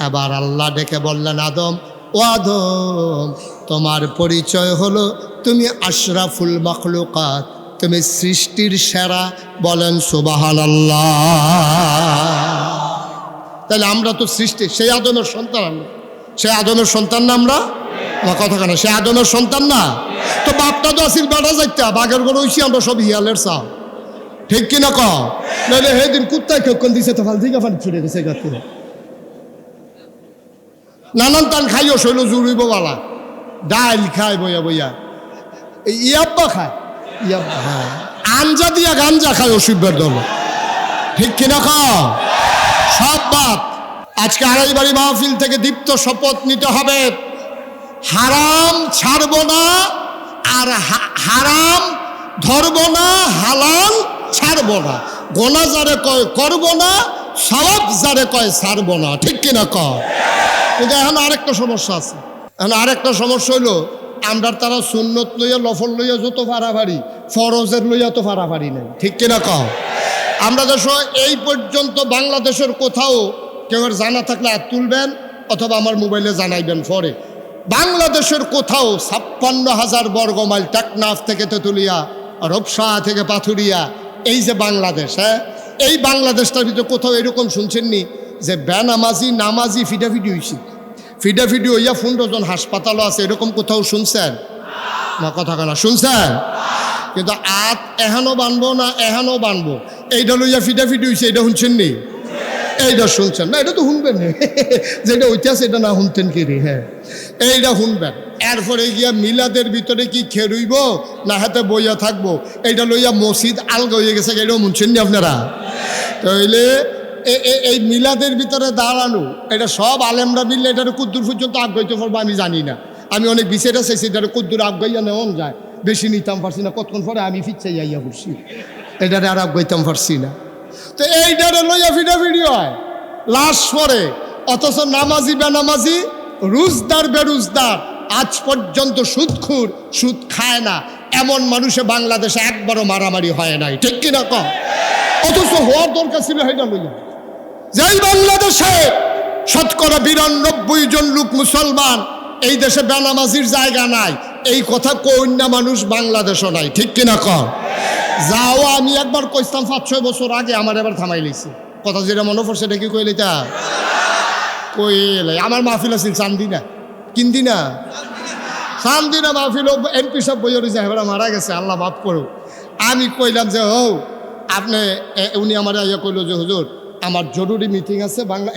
আবার আল্লাহ ডেকে বললেন আদম, ও আদম তোমার পরিচয় হলো তুমি আশরাফুল মাখলুকাত, তুমি সৃষ্টির সেরা। বলেন সুবহানাল্লাহ। তাহলে আমরা তো সৃষ্টি, সেই আদমের সন্তান। আমরা সেই আদমের সন্তান না? আমরা আমার কথা কেন, সে আদমের সন্তান না? তো বাপটা তো আসিল বেড়া যাইতা, বাঘের গরু হইছি আমরা সব হিয়ালের চাও, ঠিক কিনা ক? নাহলে সেদিন কুত্তায় কেউক্ষণ দিছে তো ফাল থেকে ফাল ছুটে গেছে গাতে। নানান টান খাইও শৈল জুড়িব বালা, ডাইল খায় বইয়া বইয়া, ইয়াব্বা খায়, ইয়াব্বা হ্যাঁ আঞ্জা দিয়া গাঞ্জা খায় অসুবিধার দল, ঠিক কিনা ক? সব বাপ আজকে আড়াই বাড়ি মাহফিল থেকে দীপ্ত শপথ নিতে হবে, হারাম ছাড়ব না, আর হারাম ধরব না, হালাল ছাড়ব না, গোনা যারে কয় করব না, সওয়াব যারে কয় ছাড়ব না, ঠিক কিনা ক? কিন্তু এখন আরেকটা সমস্যা আছে। এখন আরেকটা সমস্যা হইলো আমরা তারা সুন্নত লইয়া লফল লইয়া যত ফাড়াফাড়ি, ফরজের লইয়া তো ফাড়াফাড়ি নেই, ঠিক কিনা ক? আমরা দেশ এই পর্যন্ত বাংলাদেশের কোথাও কেউ জানা থাকলে হাত তুলবেন অথবা আমার মোবাইলে জানাইবেন পরে। বাংলাদেশের কোথাও 56,000 বর্গমাইল টেকনাফ থেকে তেতুলিয়া, রূপসা থেকে পাথুরিয়া, এই যে বাংলাদেশ, হ্যাঁ এই বাংলাদেশটার ভিতরে কোথাও এরকম শুনছেননি যে বেনামাজি নামাজি ফিডাফিডি হয়েছে? ফিডাফিডি হইয়া 15 জন হাসপাতালও আছে, এরকম কোথাও শুনছেন না? কথা কেনা শুনছেন? কিন্তু আত এহানো বানবো না এহানো বানবো, এইটা লইয়া ফিডাফিডি হয়েছে, এটা শুনছেন নি? এইটা শুনছেন না? এটা তো শুনবেন যেটা ঐতিহাসিক এটা না শুনতেন কি রে? হ্যাঁ এইটা শুনবেন। এরপরে গিয়া মিলাদের ভিতরে কি খেরুইব না হাতে বইয়া থাকবো, এইটা লইয়া মসজিদ আলগা হয়ে গেছে, এটাও শুনছেন নি আপনারা? তাইলে এই মিলাদের ভিতরে দাঁড়ানো এটা সব আলেমরা মিললে এটার কুদ্দুর পর্যন্ত আগাইতে পারবো আমি জানি না। আমি অনেক বিষয়টা চাইছি এটার কুদ্দুর আগাইয়া নেওয়া যায়, বেশি নিতাম পারছি না, কতক্ষণ পরে আমি ফিরচাই আইয়া পড়ছি, এটারে আর আগাইতাম পারছি না। তো এইটারে লইয়া ফিডাফিডি হয় লাশ পরে, অথচ নামাজি বেনামাজি, রোজদার বেরোজদার, আজ পর্যন্ত সুদখোর, সুদ খায় না এমন মানুষে বাংলাদেশে একবারও মারামারি হয় নাই, ঠিক কিনা কম? অথচ হওয়ার দরকার ছিল এটা লইয়া। যেই বাংলাদেশে 92% জন লোক মুসলমান, এই দেশে বেনামাজির জায়গা নাই, এই কথা কন্যা মানুষ বাংলাদেশও নাই, ঠিক কিনা কম? যাও আমি একবার কইতাম 5-6 বছর আগে, আমার এবার থামাই লিছি কথা, যেটা মনে পড়ছে এটা কি কইলে তা কইলে। আমার মাহফিল আছিল চান্দিনা, কিন্দিনা চান্দিনা মাহফিল, এমপি সব বইয়ের যায় এবার মারা গেছে, আল্লাহ মাফ করো। আমি কইলাম যে ও আপনি, উনি আমার ইয়ে কইলো যে হুজুর আমার জরুরি মিটিং আছে বাংলা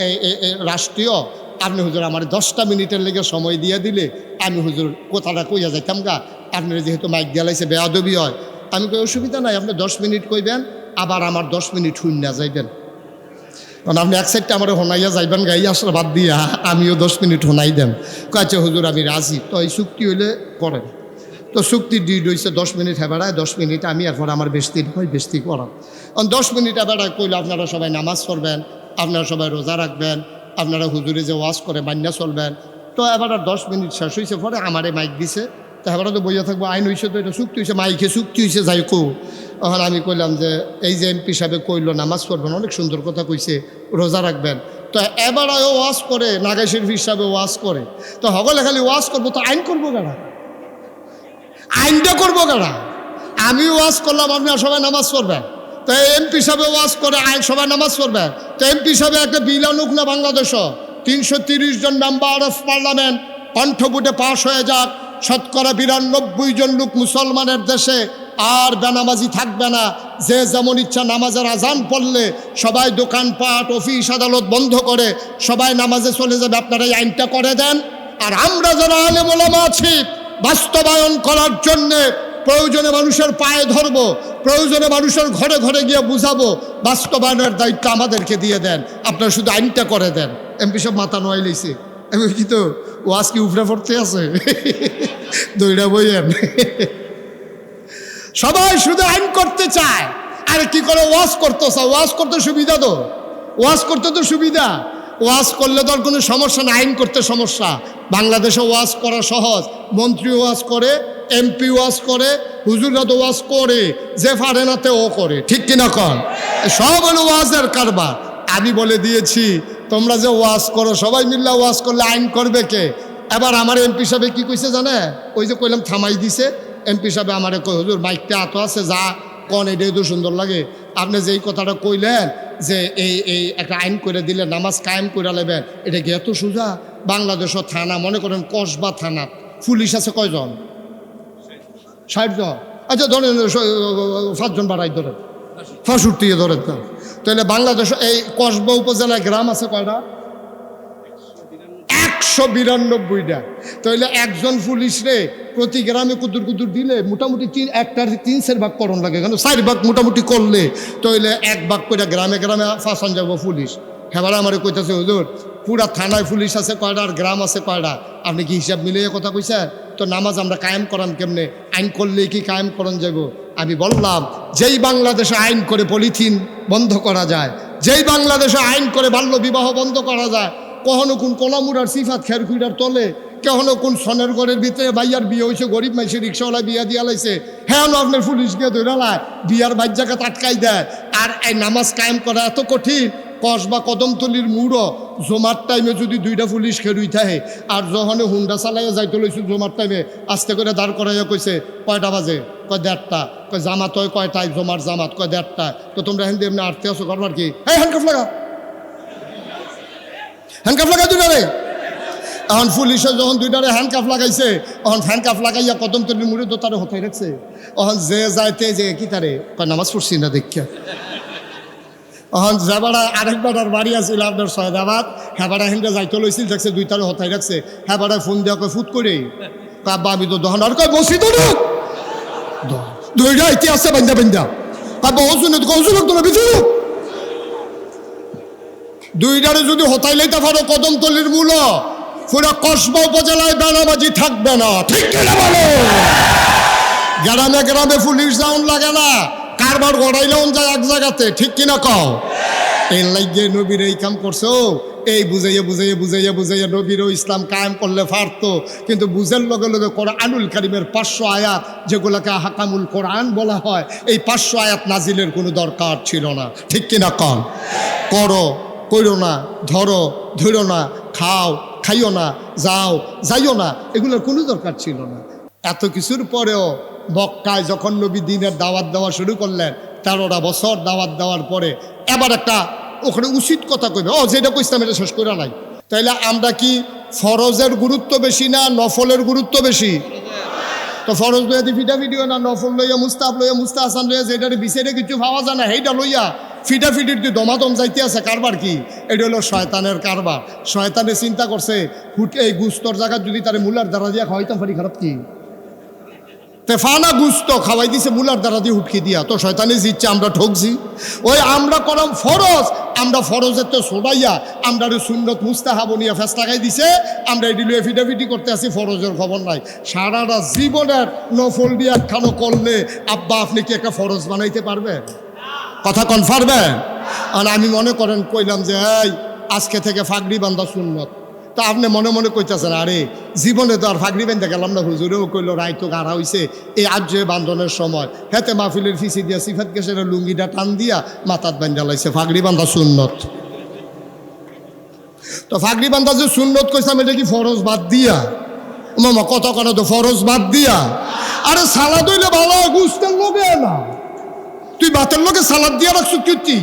রাষ্ট্রীয়, আপনি হুজুর আমার 10টা মিনিটের লেগে সময় দিয়ে দিলে আমি হুজুর কথাটা কইয়া যাইতাম গা, আপনার যেহেতু মাইক দিয়ালাইছে বেয়াদবি হয়। আমি কই অসুবিধা নাই, আপনি 10 মিনিট কইবেন, আবার আমার 10 মিনিট শূন্য যাইবেন, কারণ আপনি এক সাইডটা আমার হোনাইয়া যাইবেন গাই আসলে বাদ দিয়া, আমিও 10 মিনিট হোনাই দেন। আচ্ছা হুজুর আমি রাজি, তো এই চুক্তি হইলে করেন। তো চুক্তি ডিড হয়েছে 10 মিনিট হেবেড়ায় 10 মিনিট আমি এরপর আমার বেস্তি হয় বেস্তি করাম। 10 মিনিট হেবেড়ায় কইলে আপনারা সবাই নামাজ পড়বেন, আপনারা সবাই রোজা রাখবেন, আপনারা হুজুরে যে ওয়াজ করে মান্যা চলবেন। তো এবার 10 মিনিট শেষ হয়েছে পরে আমারে মাইক দিছে। তো এবার তো বইয়া থাকবো আইন হয়েছে, তো এটা চুক্তি হয়েছে, মাইকে চুক্তি হয়েছে যাই কো। তখন আমি কইলাম যে এই যে এমপি সাহেব কইলো নামাজ পড়বেন, অনেক সুন্দর কথা কইছে, রোজা রাখবেন। তো এবার ওয়াজ করে নাগাই শরীফ হিসাবে ওয়াজ করে, তো হগলে খালি ওয়াজ করবো, তো আইন করবো কেনা, আইনটা করবো কেনা? আমি ওয়াজ করলাম, আপনারা সবাই নামাজ পড়বেন। তো এমপি সাহেব ওয়াজ করে আইন সবাই নামাজ পড়বেন। তো এমপি সাহেব একটা বিল আনুক না বাংলাদেশও, 330 জন মেম্বার অফ পার্লামেন্ট কণ্ঠভোটে পাশ হয়ে যাক, শতকরা 92 জন লোক মুসলমানের দেশে আর বেনামাজি থাকবে না। যে যেমন ইচ্ছা নামাজের আজান পড়লে সবাই দোকানপাট অফিস আদালত বন্ধ করে সবাই নামাজে চলে যাবে। আপনারা এই আইনটা করে দেন। আর আমরা যারা আলেম ওলামা আছি বাস্তবায়ন করার জন্যে প্রয়োজনে মানুষের পায়ে ধরবো, প্রয়োজনে মানুষের ঘরে ঘরে গিয়ে বুঝাবো, বাস্তবায়নের দায়িত্ব আমাদেরকে দিয়ে দেন, আপনারা শুধু আইনটা করে দেন। এমপি সব মাথা নোয়াই লইছে, আমি কি তো ওয়াজ কি উফরে পড়তে আছে দইটা বইয়েন। সবাই শুধু আইন করতে চায়, আর কি করে ওয়াজ করতে চায়? ওয়াজ করতে সুবিধা, তো ওয়াজ করতে তো সুবিধা, ওয়াজ করলে তো আর কোনো সমস্যা না, আইন করতে সমস্যা। বাংলাদেশে ওয়াজ করা সহজ, মন্ত্রী ওয়াজ করে, এমপি ওয়াজ করে, হুজুররা তো ওয়াজ করে, যে পারে না তে ও করে, ঠিক কিনা কন? সব হলো ওয়াজের কারবার। আমি বলে দিয়েছি তোমরা যে ওয়াজ করো সবাই মিল্লা ওয়াজ করলে আইন করবে কে? এবার আমার এমপি সাহেব কি কইছে জানে? ওই যে কইলাম থামাই দিছে, এমপি সাহেব আমারে কই হুজুর মাইকটা এত আছে যা কন এটাই তো সুন্দর লাগে, আপনি যেই কথাটা কইলেন যে এই একটা আইন করে দিলে নামাজ কায়েম করে নেবেন, এটা কি এত সোজা? বাংলাদেশও থানা মনে করেন কসবা থানা পুলিশ আছে কয়জন? 60 জন। আচ্ছা ধরেন 5 জন বাড়াই ধরেন, 65 ধরেন না, তাহলে বাংলাদেশ এই কসবা উপজেলায় গ্রাম আছে কয়টা? 192টা। তাহলে একজন পুলিশ রে প্রতি গ্রামে কুদুর কুদুর দিলে মোটামুটি 1/3 ভাগ করণ লাগে, কেন 4 ভাগ মোটামুটি করলে তাহলে 1 ভাগ করে গ্রামে গ্রামে ফাঁসান যাব পুলিশ। হেবার আমার কইতাছে হুজুর পুরা থানায় পুলিশ আছে কয়টা আর গ্রাম আছে কয়টা? আপনি কি হিসাব মিলিয়ে কথা কইছেন? তো নামাজ আমরা কায়েম করাম কেমনে? আইন করলেই কি কায়েম করন যাব? আমি বললাম যেই বাংলাদেশে আইন করে পলিথিন বন্ধ করা যায়, যেই বাংলাদেশে আইন করে বাল্য বিবাহ বন্ধ করা যায়, কখনো কোন কলামুড়ার সিফাত খেরকুইটার তলে, কখনো কোন সনের ঘরের ভিতরে বাইয়ার বিয়ে হয়েছে, গরিব মানুষের রিক্সাওয়ালা বিয়া দিয়া লাইছে, হ্যাঁ আপনার পুলিশকে ধরে লায় বিয়ার বাচ্চাকে আটকাই দেয়। আর এই নামাজ কায়েম করা এত কঠিন? কসবা কদমতলির মুড়ো জমার টাইমে যদি 2টা পুলিশ খেরুই থাকে, আর যখন হুন্ডা চালাইয়া যাইতে লইছে জমার টাইমে আস্তে করে দাঁড় করাইয়া কইছে কয়টা বাজে? কয় 1:30টা। কয় জামাত হয় কয়টায়? জমার জামাত কয় 1:30টায়। তো তোমরা হেন এমনি আটতে আসো করবার কি? এই হ্যান্ডকাফ লাগা, হ্যান্ডকাফ লাগা 2টারে। এখন পুলিশে যখন 2টারে হ্যান্ডকাফ লাগাইছে, তখন হ্যান্ডকাফ লাগাইয়া কদমতলির মুড়ে তো তারে হতাই রাখছে। তখন যে যাইতে যে কি তারে কয় নামাজ পড়ছি না দেখিয়া। এখন যাবারা আরেকবার বাড়ি আছিল আপনার সয়দাবাদ, হ্যাঁ হেনটা যাইতে লইছিল, দেখছে 2টারে হতাই রাখছে। হ্যাঁ ফোন দেওয়া কয় ফুট করে কাব্বা আমি তো দহন আর কয় বসি তো 2টা ইতি আছে বান্ধা বান্ধা কাব্বা ওজুনে ওজুন তোমরা বিচু 2টারে যদি হতাই লাইতে পারো কদমতলির মূল পুরো কসবা উপজেলায় বেনামাজি থাকবে না, ঠিক কিনা বলো? গ্রামে গ্রামে পুলিশ যাওন লাগে না, কারবার গড়াইলেও যায় এক জায়গাতে, ঠিক কিনা কও? এর লাগে নবীর এই কাম করছো, এই বুঝাইয়া বুঝাইয়া বুঝাইয়া বুঝাইয়া নবীরও ইসলাম কায়েম করলে পারতো, কিন্তু বুঝের লগে লগে কোরআনুল কারীমের 500 আয়াত যেগুলোকে হাকামুল কোরআন বলা হয়, এই 500 আয়াত নাজিলের কোনো দরকার ছিল না, ঠিক কিনা কন? করো কইরো না, ধরো ধরো না, খাও খাইও না, যাও যাইও না, এগুলোর কোনো দরকার ছিল না। এত কিছুর পরেও মক্কায় যখন নবী দ্বীনের দাওয়াত দেওয়া শুরু করলেন, 13টা বছর দাওয়াত দেওয়ার পরে এবার একটা ওখানে উচিত কথা কইবে, যেটা কইতাম এটা শেষ করে নাই। তাইলে আমরা কি ফরজের গুরুত্ব বেশি না নফলের গুরুত্ব বেশি? তো ফরজ লইয়া দি ফিটাফিটিও না, নফল লইয়া মুস্তা হাসান লইয়া যেটার বিচারে কিছু পাওয়া যায় না, সেইটা লইয়া ফিটাফিটির তুই দমাদম যাইতে আছে। কারবার কি? এটা হলো শয়তানের কারবার। শয়তানে চিন্তা করছে এই গুস্তর জায়গা যদি তার মূলার দ্বারা দিয়া খাওয়াইতাম পারি, খারাপ কি? তেফানা গুস্ত খাওয়াই দিছে মুলার দ্বারা দিয়ে হুটকি দিয়া, তো শয়তানি জিতছে, আমরা ঠকছি। ওই আমরা করম ফরজ, আমরা ফরজের তো সোডাইয়া আমরা সুন্নত মুস্তাহাব নিয়ে ফেস লাগাই দিছে, আমরা এটি এফিডেভিটি করতে আসি, ফরজের খবর নাই। সারাটা জীবনের নফল দিয়ে একখানো করলে আব্বা আপনি কি একটা ফরজ বানাইতে পারবেন? কথা কনফার্মেন? আর আমি মনে করেন কইলাম যে এই আজকে থেকে ফাগড়ি বান্ধা সুন্নত, তা আপনি মনে মনে কইতেছেন আরে জীবনে তো আর ফাগড়ি বেঁধে গেলাম না, হুজুরেও কইল রায় তো গাড়া হইছে এই আজ বান্ধনের সময়, হেতে মাহফিলের ফিসি দিয়া সিফাত গেছের লুঙ্গিটা টান দিয়া মাথাত বান্ধা লাইছে, ফাগড়ি বান্ধা সুন্নত। তো ফাগড়ি বান্ধা যে সুন্নত কইসাম এটা কি ফরজ বাদ দিয়া? মামা কত কেন তো ফরজ বাদ দিয়া? আরে সালাদ হইলে ভালো, গুস্তের লোকে না, তুই ভাতের লোকে সালাদ দিয়া রাখছো কি?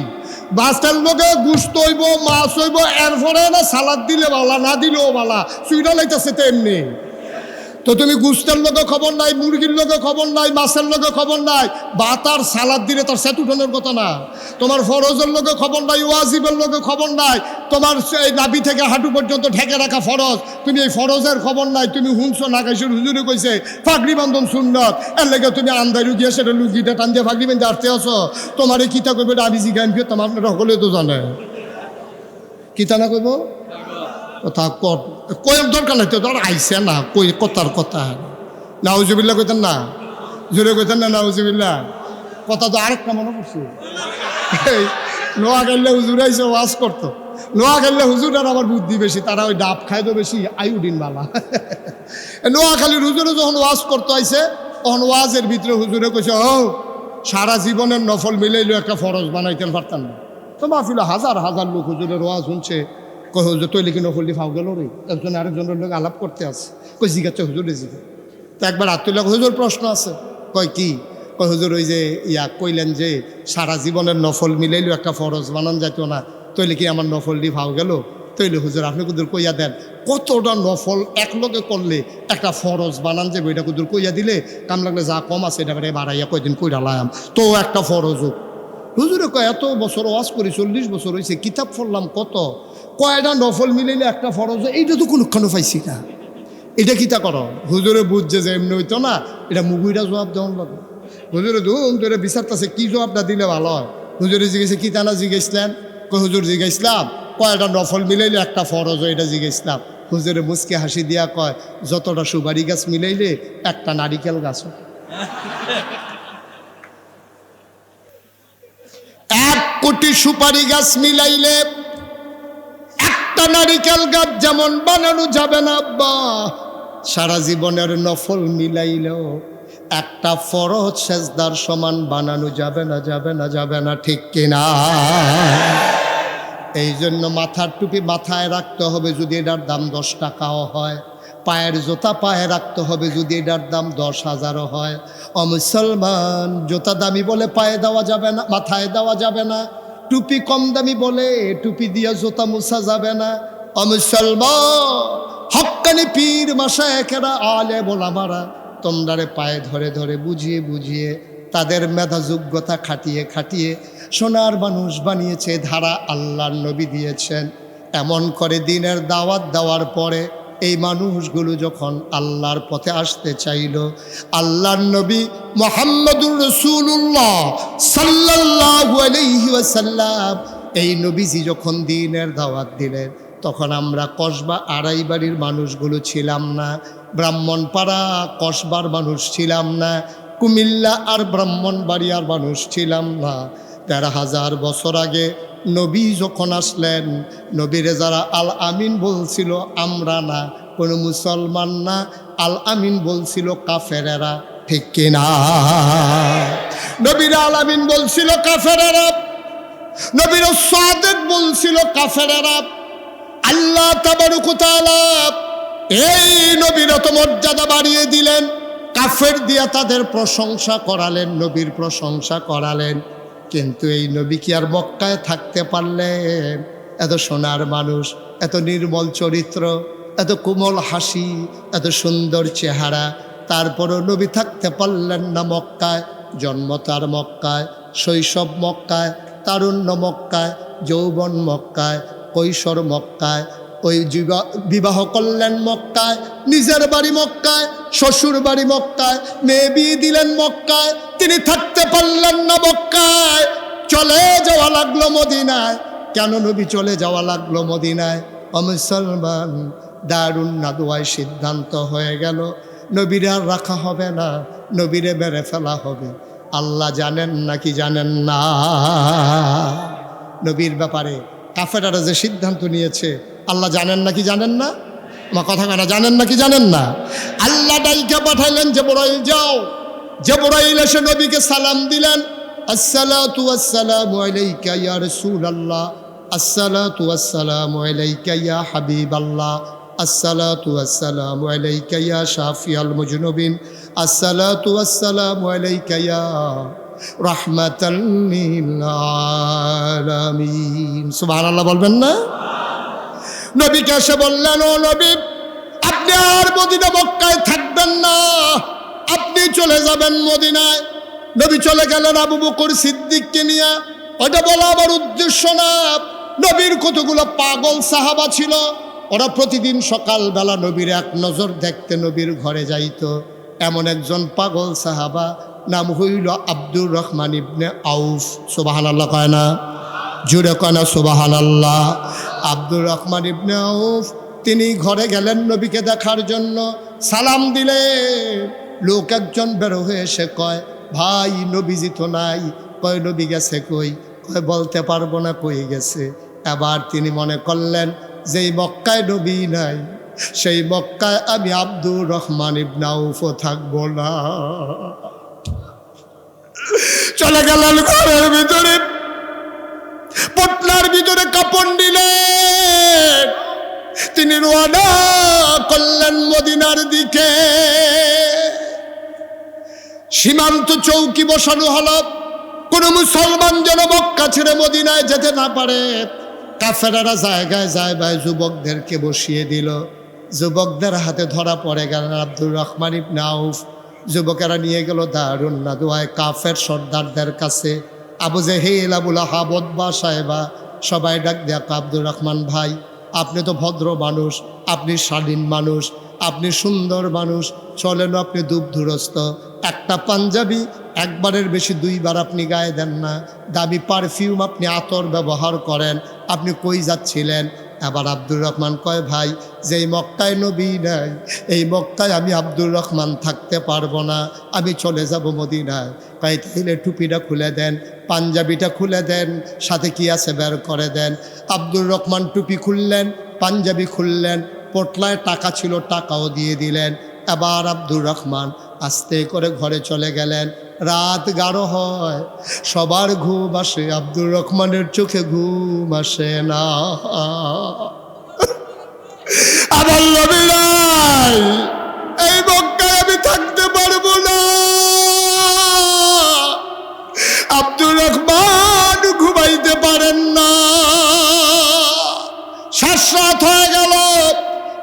বাসটার লোকে গুস্ত হইব, মাছ হইব, এরপরে না সালাদ দিলে বালা, না দিলেও বালা, সুইটা লাইতেছে তো এমনি। তো তুমি গুস্তের লোকে খবর নাই, মুরগির লোকে খবর নাই, মাছের লোকে খবর নাই, ভাত আর সালাদ দিলে তার সেট উঠানোর কথা না। তোমার ফরজের লোকে খবর নাই, ওয়াজিবের লোকে খবর নাই, তোমার এই নাভি থেকে হাঁটু পর্যন্ত ঢেকে রাখা ফরজ, তুমি এই ফরজের খবর নাই, তুমি হুনছো না গাইছো, হুজুরে কইছে ফাগড়ি বান্ধন সুন্নত, এর লেগে তুমি আন্দারু গিয়ে সেটা লুকিটা টান দিয়ে ফাগড়ি বান্ধে আসতে আসো। তোমার এই কিতা কইবে আমি জিজ্ঞান ফিরে, তোমার আপনারা সকলে তো জানে কিতা না কইব কথা কয়ের দরকার নাই, তো ধর আইসে না কই কথার কথা। নাউজুবিল্লাহ কইতেন না, জোরে কইতেন না নাউজুবিল্লাহ। কথা তো আরেকটা মনে করছি, নোয়া গেলে হুজুর আইসে ওয়াজ করতো, নোয়া গেলে হুজুর আর আবার বুদ্ধি বেশি, তারা ওই ডাব খাইতো বেশি, আইউডিন বালা। নোয়াখালীর হুজুরে যখন ওয়াজ করতো আইসে, তখন ওয়াজের ভিতরে হুজুরে কইছে ও সারা জীবনের নফল মিলাইলেও একটা ফরজ বানাইতেন পারতাম না। তো মাহফিল হাজার হাজার লোক হুজুরের ওয়াজ শুনছে, কই হুজুর তৈলি কি নফলি ফাও গেল রে, একজন আরেকজনের লোক আলাপ করতে আছে, কই জিজ্ঞাসা হুজুরে জিজ্ঞা। তো একবার আত্মীয় হুজুর প্রশ্ন আছে, কয় কি? কয় হুজুর ওই যে কইলেন যে সারা জীবনের নফল মিলাইলেও একটা ফরজ বানান যেত না, তৈলি কি আমার নফলটি ফাও গেল? তৈলে হুজুর আপনি কুদুর কইয়া দেন কতটা নফল এক লগে করলে একটা ফরজ বানান যাবে, এটা কুদুর কইয়া দিলে কাম লাগলে যা কম আছে এটা বাড়াইয়া কয়দিন কইরা লাম, তো একটা ফরজ হোক। হুজুরে কয় এত বছর ওয়াজ করি, 40 বছর হয়েছে, কিতাব পড়লাম কত, কয়টা নফল মিলাইলে একটা ফরজ, এইটা তো কোনোখানে পাইছি না, এটা কিতা করো? হুজুরে বুঝছে যে এমনি হইতো না, এটা মুগুইটা জবাব দেওয়ান লাগবে। হুজুরে ধুম ধরে বিচারতেছে কি জবাবটা দিলে ভালো হয়। হুজুরে জিজ্ঞেসে কি তানা জিজ্ঞেসলেন? কই হুজুর জিজ্ঞাসলাম কয়টা নফল মিলাইলে একটা ফরজ, এটা জিজ্ঞাসলাম। হুজুরে মুচকে হাসি দিয়া কয় যতটা সুপারি গাছ মিলাইলে একটা নারিকেল গাছ। 1 কোটি সুপারি গাছ মিলাইলে একটা নারিকেল গাছ যেমন বানানো যাবে না আব্বা, সারা জীবনের নফল মিলাইলেও একটা ফরজ সেজদার সমান বানানো যাবে না, যাবে না, যাবে না, ঠিক কিনা? এই জন্য মাথার টুপি মাথায় রাখতে হবে যদি এটার দাম 10 টাকাও হয়, পায়ের জুতা পায়ে রাখতে হবে যদি এটার দাম 10,000ও হয়। মুসলমান জুতা দামি বলে পায়ে দেওয়া যাবে না, মাথায় দেওয়া যাবে না, টুপি কম দামি বলে টুপি দিয়ে জুতা মুছা যাবে না। মুসলমান হক্কানি পীর মাশায়েখেরা আলেম ওলামারা তোমরারে পায়ে ধরে ধরে বুঝিয়ে বুঝিয়ে তাদের মেধা যোগ্যতা খাটিয়ে খাটিয়ে সোনার মানুষ বানিয়েছে, ধারা আল্লাহর নবী দিয়েছেন। এমন করে দিনের দাওয়াত দেওয়ার পরে এই মানুষগুলো যখন আল্লাহর পথে আসতে চাইল, আল্লাহর নবী মুহাম্মদুর রাসূলুল্লাহ সাল্লাল্লাহু আলাইহি ওয়াসাল্লাম এই নবীজি যখন দিনের দাওয়াত দিলেন, তখন আমরা কসবা আড়াইবাড়ির মানুষগুলো ছিলাম না, ব্রাহ্মণপাড়া কসবার মানুষ ছিলাম না, কুমিল্লা আর ব্রাহ্মণবাড়িয়ার মানুষ ছিলাম না। 13,000 বছর আগে নবী যখন আসলেন, নবীরে যারা আল আমিন বলছিল আমরা না, কোনো মুসলমান না, আল আমিন বলছিল কাফেরেরা, ঠিক কিনা? নবীর আল আমিন বলছিল কাফেরেরা, নবীর সাদেক বলছিল কাফেরেরা। আল্লাহ তাবারক ওয়া তাআলা এই নবীর এত মর্যাদা বাড়িয়ে দিলেন, কাফের দিয়া তাদের প্রশংসা করালেন, নবীর প্রশংসা করালেন। কিন্তু এই নবী কি আর মক্কায় থাকতে পারলেন? এত সোনার মানুষ, এত নির্মল চরিত্র, এত কোমল হাসি, এত সুন্দর চেহারা, তারপরও নবী থাকতে পারলেন না মক্কায়। জন্ম তার মক্কায়, শৈশব মক্কায়, তারুণ্য মক্কায়, যৌবন মক্কায়, কৈশোর মক্কায়, ওই বিবাহ করলেন মক্কায়, নিজের বাড়ি মক্কায়, শ্বশুর বাড়ি মক্কায়, মেয়ে বিয়ে দিলেন মক্কায়। তিনি থাকতে পারলেন না মক্কায়, চলে যাওয়া লাগলো মদিনায়। কেন নবী চলে যাওয়া লাগলো মদিনায়? ও মুসলমান, দারুন নাদওয়ায় সিদ্ধান্ত হয়ে গেল নবীরে আর রাখা হবে না, নবীরে মেরে ফেলা হবে। আল্লাহ জানেন নাকি জানেন না? নবীর ব্যাপারে কাফেররা যে সিদ্ধান্ত নিয়েছে আল্লাহ জানেন নাকি জানেন না? আমার কথা কানা, জানেন নাকি জানেন না? আল্লাহ ডাইকা পাঠাইলেন, জিবরাইল যাও। জিবরাইল এসে নবীকে সালাম দিলেন, আসসালাতু ওয়াসসালামু আলাইকা ইয়া রাসূলুল্লাহ, আসসালাতু ওয়াসসালামু আলাইকা ইয়া হাবিবাল্লাহ, আসসালাতু ওয়াসসালামু আলাইকা ইয়া শাফিয়াল মুজনুবিন, আসসালাতু ওয়াসসালামু আলাইকা ইয়া রাহমাতাল লিল আলামিন। সুবহানাল্লাহ বলবেন না? নবীকে এসে বললেন, ও নবী, আপনি আর মদিনা মক্কায় থাকবেন না, আপনি চলে যাবেন মদিনায়। নবী চলে গেলেন আবু বকর সিদ্দিককে নিয়ে। ওটা বলা আমার উদ্দেশ্য না। নবীর কতগুলো পাগল সাহাবা ছিল, ওরা প্রতিদিন সকালবেলা নবীর এক নজর দেখতে নবীর ঘরে যাইত। এমন একজন পাগল সাহাবা, নাম হইল আব্দুর রহমান ইবনে আউফ। সুবহানাল্লাহ কয় না? জুড়ে কয় না সুবহানাল্লাহ? আব্দুর রহমান ইবনে আউফ তিনি ঘরে গেলেন নবীকে দেখার জন্য। সালাম দিলে লোক একজন বের হয়ে এসে কয়, ভাই নবীজি তো নাই। কয় নবী গেছে কই? কয় বলতে পারবো না কই গেছে। এবার তিনি মনে করলেন যেই মক্কায় নবী নাই, সেই মক্কায় আমি আব্দুর রহমান ইবনে আউফও থাকবো না। চলে গেলেন ঘরের ভিতরে, পটলার ভিতরে কাপড় নিলেন, তিনি রওনা করলেন মদিনার দিকে। সীমান্ত চৌকি বসানো হলো, কোন মুসলমান যেন মক্কা ছেড়ে মদিনায় যেতে না পারে। কাফেররা জায়গায় জায়গায় যুবকদেরকে বসিয়ে দিল। যুবকদের হাতে ধরা পড়ে গেলেন আব্দুর রহমান ইবনে আউফ। যুবকেরা নিয়ে গেল দারুন নাদওয়ায় কাফের সর্দারদের কাছে। আবু জেহেল, আবুল আহাব, উতবা, সাহেবা সবাই ডাক দেয়া, আব্দুর রহমান ভাই, আপনি তো ভদ্র মানুষ, আপনি শালীন মানুষ, আপনি সুন্দর মানুষ, চলেন আপনি দুগ্ধুরস্ত। একটা পাঞ্জাবি একবারের বেশি দুইবার আপনি গায়ে দেন না, দামি পারফিউম আপনি আতর ব্যবহার করেন, আপনি কই যাচ্ছিলেন? আবার আব্দুর রহমান কয়, ভাই যেই মক্কায় নবী নাই, এই মক্কায় আমি আব্দুর রহমান থাকতে পারবো না, আমি চলে যাব মদিনায়। তাই তাইলে টুপিটা খুলে দেন, পাঞ্জাবিটা খুলে দেন, সাথে কি আছে বের করে দেন। আব্দুর রহমান টুপি খুললেন, পাঞ্জাবি খুললেন, পটলায় টাকা ছিল টাকাও দিয়ে দিলেন। এবার আব্দুর রহমান আস্তে করে ঘরে চলে গেলেন। রাত গাঢ় হয়, সবার ঘুম আসে, আব্দুর রহমানের চোখে ঘুম আসে না। আমার নবী নাই, এই মক্কায় আমি থাকতে পারবো না। আব্দুর রহমান ঘুমাইতে পারেন না। শ্বাসরাত হয়ে গেল,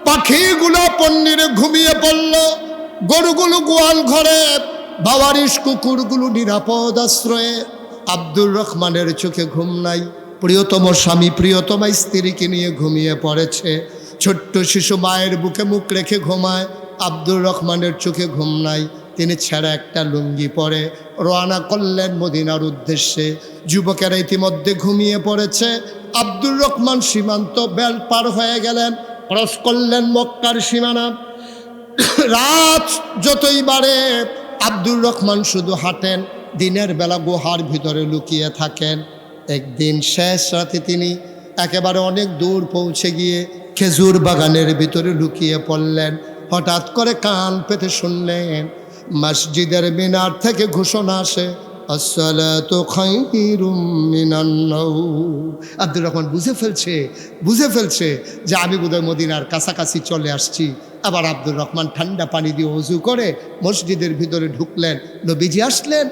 পাখিগুলো পন্নিরে ঘুমিয়ে পড়ল, গরুগুলো গোয়াল ঘরে, বাওয়ারিশ কুকুরগুলো নিরাপদ আশ্রয়ে। আব্দুর রহমানের চোখে ঘুম নাই। প্রিয়তম স্বামী প্রিয়তমা স্ত্রীকে নিয়ে ঘুমিয়ে পড়েছে। ছোট্ট শিশু মায়ের বুকে মুখ রেখে ঘুমায়। আব্দুর রহমানের চোখে ঘুম নাই। তিনি ছেঁড়া একটা লুঙ্গি পরে রওনা করলেন মদিনার উদ্দেশ্যে। যুবকেরা ইতিমধ্যে ঘুমিয়ে পড়েছে। আব্দুর রহমান সীমান্ত বেল পার হয়ে গেলেন, ক্রস করলেন মক্কার সীমানা। রাত যতই বাড়ে আব্দুর রহমান শুধু হাঁটেন, দিনের বেলা গুহার ভিতরে লুকিয়ে থাকেন। একদিন শেষ রাতে তিনি একেবারে অনেক দূর পৌঁছে গিয়ে খেজুর বাগানের ভিতরে লুকিয়ে পড়লেন। হঠাৎ করে কান পেতে শুনলেন মসজিদের মিনার থেকে ঘোষণা আসে, আসসালাতু খায়রুম মিনান নাওম। আব্দুর রহমান বুঝে ফেলছে যে আমি বোধহয় মদিনার কাছাকাছি চলে আসছি। আবার আব্দুর রহমান ঠান্ডা পানি দিয়ে ওযু করে মসজিদের ভিতরে ঢুকলেন। নবীজি আসলেন,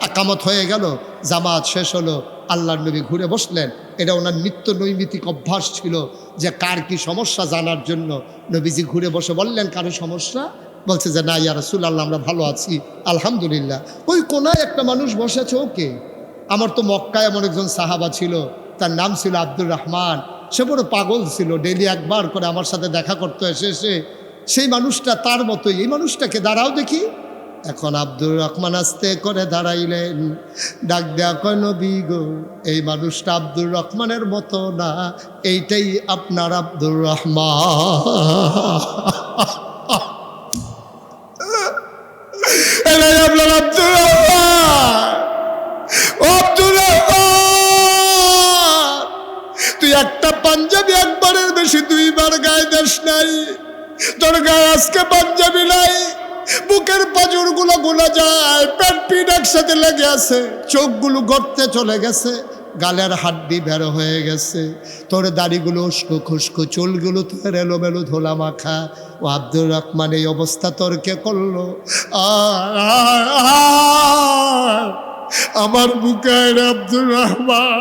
আকামত হয়ে গেল, জামাত শেষ হলো, আল্লাহর নবী ঘুরে বসলেন। এটা ওনার নিত্য নৈমিত্তিক অভ্যাস ছিল যে কার কি সমস্যা জানার জন্য নবীজি ঘুরে বসে বললেন, কারো সমস্যা? বলছে যে না ইয়া রাসূলুল্লাহ, আমরা ভালো আছি আলহামদুলিল্লাহ। ওই কোনায় একটা মানুষ বসেছে, ওকে। আমার তো মক্কায় এমন একজন সাহাবা ছিল, তার নাম ছিল আব্দুর রহমান। সে বড় পাগল ছিল, ডেইলি একবার করে আমার সাথে দেখা করতে এসে সেই মানুষটা তার মতোই, এই মানুষটাকে দাঁড়াও দেখি। এখন আব্দুর রহমান আস্তে করে দাঁড়াইলেন, ডাক দেয়া কয় নবী গো, এই মানুষটা আব্দুর রহমানের মতো না, এইটাই আপনার আব্দুর রহমান, এটাই আপনার আব্দুর রহমান। আব্দুর রহমান, তুই একটা পাঞ্জাবি একবারের বেশি 2 বার গায়ে দেশ নাই, তোর গায়ে আজকে পাঞ্জাবি নাই, বুকের পাঁজর গুলো গোলা যায়, পেট পিঠ একসাথে লেগে আছে, চোখগুলো গড়তে চলে গেছে, গালের হাড্ডি বের হয়ে গেছে, তোর দাড়িগুলো উস্কো খুস্কো, চুলগুলো তোর এলোমেলো ধোলা মাখা। ও আব্দুর রহমান, এই অবস্থা তোর কে করলো? আমার বুকে আব্দুর রহমান।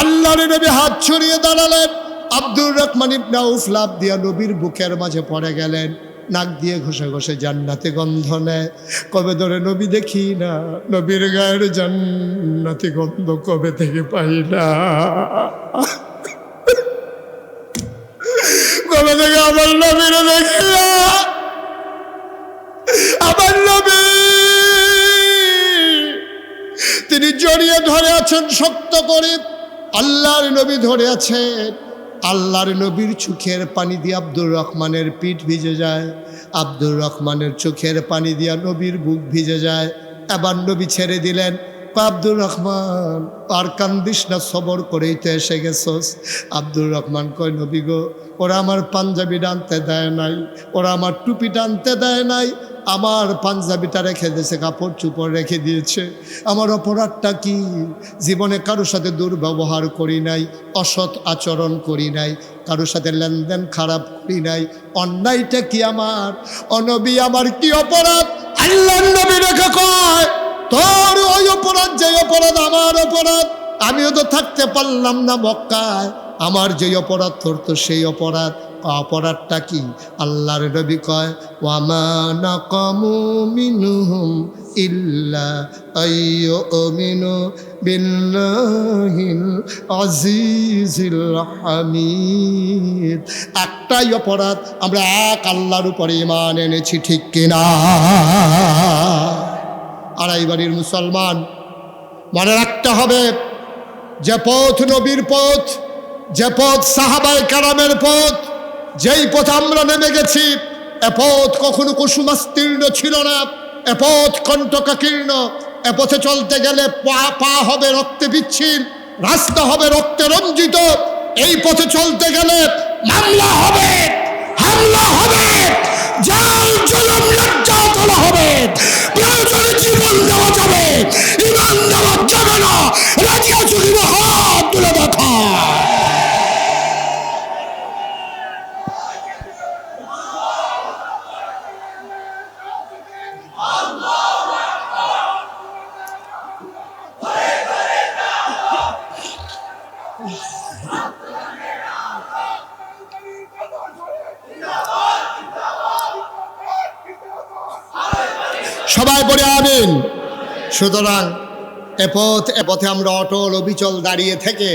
আল্লাহর নবী হাত ছড়িয়ে দাঁড়ালেন, আব্দুর রহমান ইবনে আউফ লাফ দিয়া নবীর বুকের মাঝে পড়ে গেলেন, নাক দিয়ে ঘষে ঘষে জান্নাতে গন্ধ নেয়। কবে ধরে নবী দেখি না, নবীর গায়ের জান্নাতি গন্ধ কবে থেকে পাই না, কবে থেকে আমার নবীর দেখি না, আমার নবী তিনি জড়িয়ে ধরে আছেন শক্ত করে, আল্লাহর নবী ধরে আছেন। আল্লাহর নবীর চোখের পানি দিয়ে আব্দুর রহমানের পিঠ ভিজে যায়, আব্দুর রহমানের চোখের পানি দিয়া নবীর বুক ভিজে যায়। এবার নবী ছেড়ে দিলেন, আব্দুর রহমান আর কান্দিস না, সবর করেই তো এসে গেছস। আব্দুর রহমান কয় নবী গো, ওরা আমার পাঞ্জাবি টানতে দেয় নাই, ওরা আমার টুপি টানতে দেয় নাই, আমার পাঞ্জাবিটা রেখে দিয়েছে, কাপড় চুপড় রেখে দিয়েছে। আমার অপরাধটা কি? জীবনে কারোর সাথে দুর্ব্যবহার করি নাই, অসৎ আচরণ করি নাই, কারোর সাথে লেনদেন খারাপ করি নাই, অন্যায়টা কি আমার? অনবী আমার কি অপরাধ? আল্লাহর নবী রেখে কয়, তোর ওই অপরাধ যে অপরাধ আমার অপরাধ, আমিও তো থাকতে পারলাম না মক্কায়, আমার যে অপরাধ তোর তো সেই অপরাধ। অপরাধটা কি? আল্লাহর নবী কয়, ওয়ামা নাকামু মিনহুম ইল্লা আইয়ুমিনু বিল্লাহিল আজিজিল হামিদ। একটাই অপরাধ, আমরা এক আল্লাহর উপরে ঈমান এনেছি, ঠিক কিনা? আড়াই বাড়ির মুসলমান, মনে রাখতে হবে, যে পথ নবীর পথ, যে পথ সাহাবায়ে কেরামের পথ, যেই পথ আমরা নেমে গেছি, এ পথ কখনো কুসুমাস্তীর্ণ ছিল না, এ পথ কণ্টকাকীর্ণ। এ পথে চলতে গেলে পা হবে রক্তে বিচ্ছিন্ন, রাস্তা হবে রক্তে রঞ্জিত। এই পথে চলতে গেলে মামলা হবে, হামলা হবে, জাল জুলুম লজ্জা তোলা হবে, প্রয়োজনে জীবন দেওয়া যাবে, ঈমান দেওয়া যাবে না। রাজি আছো কি না? হাত তুলে দেখা। সবাই বলে আমিন। সুতরাং এ পথে আমরা অটল অবিচল দাঁড়িয়ে থেকে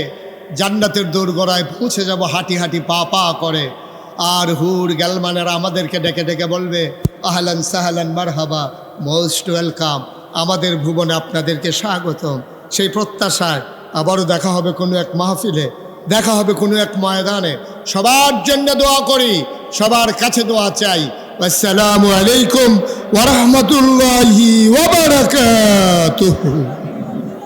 জান্নাতের দোরগোড়ায় পৌঁছে যাব, হাঁটি হাঁটি পা পা করে। আর হুর গ্যালমানেরা আমাদেরকে ডেকে ডেকে বলবে, আহলান সাহলান মারহাবা, মোস্ট ওয়েলকাম, আমাদের ভুবনে আপনাদেরকে স্বাগতম। সেই প্রত্যাশায় আবারও দেখা হবে কোনো এক মাহফিলে, দেখা হবে কোনো এক ময়দানে। সবার জন্য দোয়া করি, সবার কাছে দোয়া চাই। আসসালামু আলাইকুম ওয়া রাহমাতুল্লাহি ওয়া বারাকাতুহু।